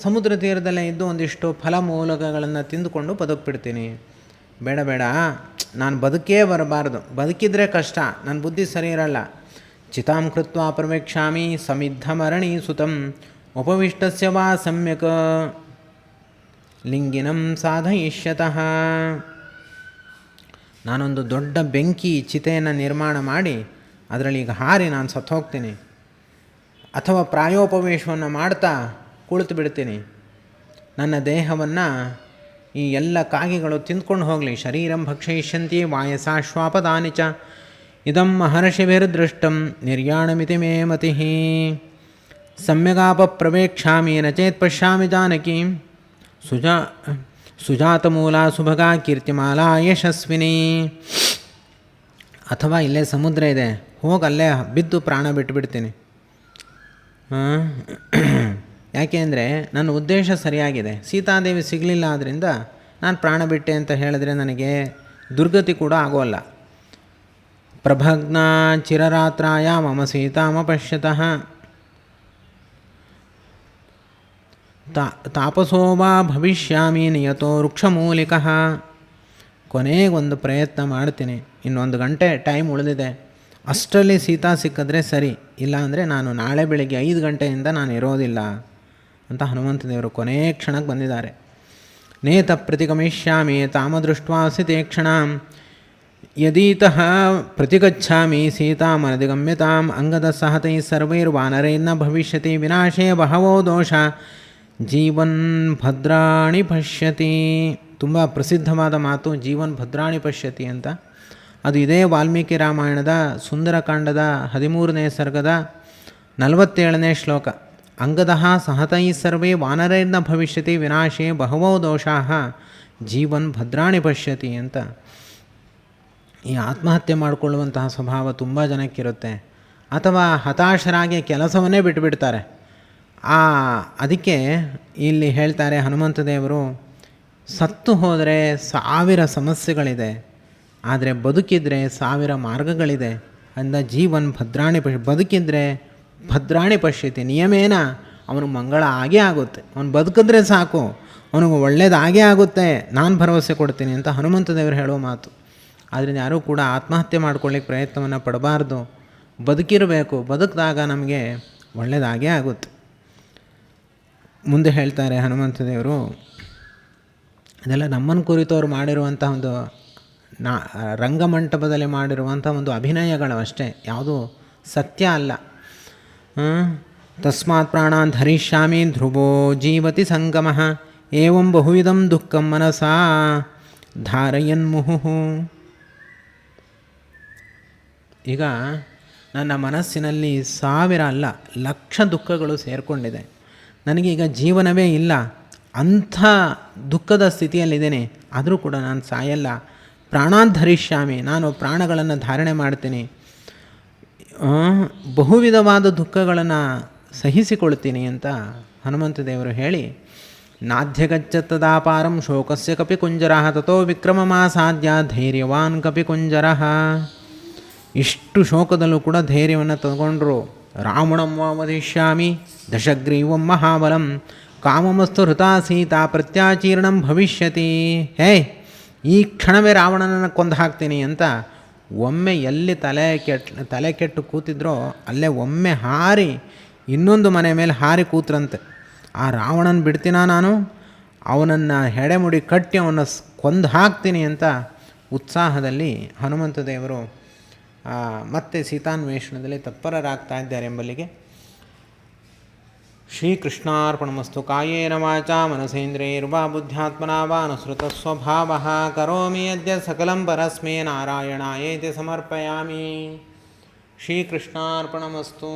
ಸಮುದ್ರ ತೀರದಲ್ಲೇ ಇದ್ದು ಒಂದಿಷ್ಟು ಫಲಮೂಲಕಗಳನ್ನು ತಿಂದುಕೊಂಡು ಬದುಕಿಬಿಡ್ತೀನಿ. ಬೇಡ, ನಾನು ಬದುಕೇ ಬರಬಾರ್ದು. ಬದುಕಿದ್ರೆ ಕಷ್ಟ, ನನ್ನ ಬುದ್ಧಿ ಸರಿ ಇರಲ್ಲ. ಚಿತಾಂ ಕೃತ್ವಾ ಪ್ರವೇಕ್ಷಾಮಿ ಸಮಿದ್ಧಮರಣಿ ಸುತಂ ಉಪವಿಷ್ಟಸ್ಯ ವಾ ಸಮ್ಯಕ್ ಲಿಂಗಿನಂ ಸಾಧಯಿಷ್ಯತಃ. ನಾನೊಂದು ದೊಡ್ಡ ಬೆಂಕಿ ಚಿತೆಯನ್ನು ನಿರ್ಮಾಣ ಮಾಡಿ ಅದರಲ್ಲಿ ಈಗ ಹಾರಿ ನಾನು ಸತ್ತು ಹೋಗ್ತೀನಿ, ಅಥವಾ ಪ್ರಾಯೋಪವೇಶವನ್ನು ಮಾಡ್ತಾ ಕುಳಿತು ಬಿಡ್ತೀನಿ. ನನ್ನ ದೇಹವನ್ನು ಈ ಎಲ್ಲ ಕಾಗೆಗಳು ತಿಂದ್ಕೊಂಡು ಹೋಗಲಿ. ಶರೀರಂ ಭಕ್ಷಯಿಷ್ಯಂತಿ ವಾಯಸಾಶ್ವಾಪದಾನಿ ಚ ಇದಂ ಮಹರ್ಷಿಭಿರ್ದೃಷ್ಟಂ ನಿರ್ಯಾಣಮಿತಿ ಮೇ ಮತಿಃ. ಸಮ್ಯಗಾಪ ಪ್ರವೇಕ್ಷಾಮಿ ನ ಚೇತ್ ಪಶ್ಯಾಮಿ ಜಾನಕೀಂ ಸುಜಾತಮೂಲ ಸುಭಗಾ ಕೀರ್ತಿಮಾಲಾ ಯಶಸ್ವಿನಿ. ಅಥವಾ ಇಲ್ಲೇ ಸಮುದ್ರ ಇದೆ, ಹೋಗಿ ಅಲ್ಲೇ ಬಿದ್ದು ಪ್ರಾಣ ಬಿಟ್ಟುಬಿಡ್ತೀನಿ. ಯಾಕೆ ಅಂದರೆ ನನ್ನ ಉದ್ದೇಶ ಸರಿಯಾಗಿದೆ, ಸೀತಾದೇವಿ ಸಿಗಲಿಲ್ಲ ಆದ್ದರಿಂದ ನಾನು ಪ್ರಾಣ ಬಿಟ್ಟೆ ಅಂತ ಹೇಳಿದ್ರೆ ನನಗೆ ದುರ್ಗತಿ ಕೂಡ ಆಗೋಲ್ಲ. ಪ್ರಭಗ್ನ ಚಿರರಾತ್ರಾಯ ಮಮ ಸೀತಾಮಪಶ್ಯತಃ ತಾಪಸೋವಾ ಭವಿಷ್ಯಾಮಿ ನಿಯತೋ ವೃಕ್ಷಮೂಲಿಕಃ. ಕೊನೆಗೊಂದು ಪ್ರಯತ್ನ ಮಾಡ್ತೀನಿ, ಇನ್ನೊಂದು ಗಂಟೆ ಟೈಮ್ ಉಳಿದಿದೆ, ಅಷ್ಟರಲ್ಲಿ ಸೀತಾ ಸಿಕ್ಕಿದ್ರೆ ಸರಿ, ಇಲ್ಲಾಂದರೆ ನಾನು ನಾಳೆ ಬೆಳಗ್ಗೆ 5 ಗಂಟೆಯಿಂದ ನಾನು ಇರೋದಿಲ್ಲ ಅಂತ ಹನುಮಂತ ದೇವರು ಕೊನೆ ಕ್ಷಣಕ್ಕೆ ಬಂದಿದ್ದಾರೆ. ನೇತ ಪ್ರತಿಗಮಿಷ್ಯಾಮಿ ತಾಮದೃಷ್ಟ್ವಾಸಿ ತೇ ಕ್ಷಣಾಂ ಯದೀತಃ ಪ್ರತಿಗಚ್ಛಾಮಿ ಸೀತಾಮನಧಿಗಮ್ಯತಾಂ ಅಂಗದ ಸಹತೈ ಸರ್ವೈರ್ವಾನರೈರ್ನ ಭವಿಷ್ಯತಿ ವಿನಾಶೇ ಬಹವೋ ದೋಷ ಜೀವನ್ ಭದ್ರಾಣಿ ಪಶ್ಯತಿ. ತುಂಬ ಪ್ರಸಿದ್ಧವಾದ ಮಾತು ಜೀವನ್ ಭದ್ರಾಣಿ ಪಶ್ಯತಿ ಅಂತ. ಅದು ಇದೇ ವಾಲ್ಮೀಕಿ ರಾಮಾಯಣದ ಸುಂದರಕಾಂಡದ 13ನೇ ಸರ್ಗದ 47ನೇ ಶ್ಲೋಕ. ಅಂಗದಃ ಸಹತೈ ಸರ್ವೇ ವಾನರೈರ್ನ ಭವಿಷ್ಯತಿ ವಿನಾಶೇ ಬಹವೋ ದೋಷಾಃ ಜೀವನ್ ಭದ್ರಾಣಿ ಪಶ್ಯತಿ ಅಂತ. ಈ ಆತ್ಮಹತ್ಯೆ ಮಾಡಿಕೊಳ್ಳುವಂತಹ ಸ್ವಭಾವ ತುಂಬ ಜನಕ್ಕಿರುತ್ತೆ, ಅಥವಾ ಹತಾಶರಾಗಿ ಕೆಲಸವನ್ನೇ ಬಿಟ್ಟುಬಿಡ್ತಾರೆ. ಅದಕ್ಕೆ ಇಲ್ಲಿ ಹೇಳ್ತಾರೆ ಹನುಮಂತ ದೇವರು, ಸತ್ತು ಹೋದರೆ 1000 ಸಮಸ್ಯೆಗಳಿದೆ, ಆದರೆ ಬದುಕಿದರೆ 1000 ಮಾರ್ಗಗಳಿದೆ. ಅಂದ ಜೀವನ್ ಭದ್ರಾಣಿ ಬದುಕಿದರೆ ಭದ್ರಾಣಿ ಪಶ್ಯತಿ, ನಿಯಮೇನ ಅವನು ಮಂಗಳ ಆಗೇ ಆಗುತ್ತೆ. ಅವನು ಬದುಕಿದ್ರೆ ಸಾಕು, ಅವನಿಗೆ ಒಳ್ಳೆಯದಾಗೇ ಆಗುತ್ತೆ, ನಾನು ಭರವಸೆ ಕೊಡ್ತೀನಿ ಅಂತ ಹನುಮಂತ ದೇವರು ಹೇಳೋ ಮಾತು. ಆದ್ದರಿಂದ ಯಾರೂ ಕೂಡ ಆತ್ಮಹತ್ಯೆ ಮಾಡ್ಕೊಳ್ಳಿಕ್ಕೆ ಪ್ರಯತ್ನವನ್ನು ಪಡಬಾರ್ದು, ಬದುಕಿರಬೇಕು, ಬದುಕಿದಾಗ ನಮಗೆ ಒಳ್ಳೆಯದಾಗೇ ಆಗುತ್ತೆ. ಮುಂದೆ ಹೇಳ್ತಾರೆ ಹನುಮಂತ ದೇವರು, ಇದೆಲ್ಲ ನಮ್ಮನ್ನು ಕುರಿತವ್ರು ಮಾಡಿರುವಂಥ ಒಂದು ರಂಗಮಂಟಪದಲ್ಲಿ ಮಾಡಿರುವಂಥ ಒಂದು ಅಭಿನಯಗಳು ಅಷ್ಟೇ, ಯಾವುದೂ ಸತ್ಯ ಅಲ್ಲ. ತಸ್ಮಾತ್ ಪ್ರಾಣಾನ್ ಧರಿಷ್ಯಾಮಿ ಧ್ರುವೋ ಜೀವತಿ ಸಂಗಮಃ ಏವಂ ಬಹುವಿಧಂ ದುಃಖಂ ಮನಸಾ ಧಾರಯನ್ಮುಹುಃ. ಈಗ ನನ್ನ ಮನಸ್ಸಿನಲ್ಲಿ 1000 ಅಲ್ಲ 1,00,000 ದುಃಖಗಳು ಸೇರಿಕೊಂಡಿದೆ. ನನಗೀಗ ಜೀವನವೇ ಇಲ್ಲ, ಅಂಥ ದುಃಖದ ಸ್ಥಿತಿಯಲ್ಲಿದ್ದೇನೆ, ಆದರೂ ಕೂಡ ನಾನು ಸಾಯಲ್ಲ. ಪ್ರಾಣಾಧರಿಷ್ಯಾಮಿ, ನಾನು ಪ್ರಾಣಗಳನ್ನು ಧಾರಣೆ ಮಾಡ್ತೀನಿ, ಬಹುವಿಧವಾದ ದುಃಖಗಳನ್ನು ಸಹಿಸಿಕೊಳ್ತೀನಿ ಅಂತ ಹನುಮಂತ ದೇವರು ಹೇಳಿ, ನಾಧ್ಯಗಚ್ಚತ್ತದಾಪಾರಂ ಶೋಕಸ್ಯ ಕಪಿ ಕುಂಜರಃ ತಥೋ ವಿಕ್ರಮಮಾಸಾದ್ಯ ಧೈರ್ಯವಾನ್ ಕಪಿ ಕುಂಜರಃ. ಇಷ್ಟು ಶೋಕದಲ್ಲೂ ಕೂಡ ಧೈರ್ಯವನ್ನು ತಗೊಂಡ್ರು. ರಾವಣಂ ವಧಿಷ್ಯಾಮಿ ದಶಗ್ರೀವಂ ಮಹಾಬಲಂ ಕಾಮಮಸ್ತು ಹೃತಾ ಸೀತಾ ಪ್ರತ್ಯಾಚೀರ್ಣಂ ಭವಿಷ್ಯತಿ. ಈ ಕ್ಷಣವೇ ರಾವಣನನ್ನು ಕೊಂದು ಹಾಕ್ತೀನಿ ಅಂತ ಒಮ್ಮೆ ಎಲ್ಲಿ ತಲೆ ಕೆಟ್ಟು ಕೂತಿದ್ರೋ ಅಲ್ಲೇ ಒಮ್ಮೆ ಹಾರಿ ಇನ್ನೊಂದು ಮನೆ ಮೇಲೆ ಹಾರಿ ಕೂತ್ರಂತೆ. ಆ ರಾವಣನ ಬಿಡ್ತೀನ ನಾನು, ಅವನನ್ನು ಹೆಡೆಮುಡಿ ಕಟ್ಟಿ ಅವನ್ನ ಕೊಂದು ಹಾಕ್ತೀನಿ ಅಂತ ಉತ್ಸಾಹದಲ್ಲಿ ಹನುಮಂತ ದೇವರು ಮತ್ತೆ ಸೀತಾನ್ವೇಷಣದಲ್ಲಿ ತತ್ಪರರಾಗ್ತಾ ಇದ್ದಾರೆ ಎಂಬಲ್ಲಿಗೆ ಶ್ರೀಕೃಷ್ಣಾರ್ಪಣಮಸ್ತು. ಕಾಯೇನ ವಾಚಾ ಮನಸೇಂದ್ರಿಯೈರ್ವಾ ಬುದ್ಧ್ಯಾತ್ಮನಾ ವಾ ಅನುಸೃತ ಸ್ವಭಾವಃ ಕರೋಮಿ ಯದ್ಯ ಸಕಲಂ ಪರಸ್ಮೈ ನಾರಾಯಣಾಯೇತಿ ಸಮರ್ಪಯಾಮಿ. ಶ್ರೀಕೃಷ್ಣಾರ್ಪಣಮಸ್ತು.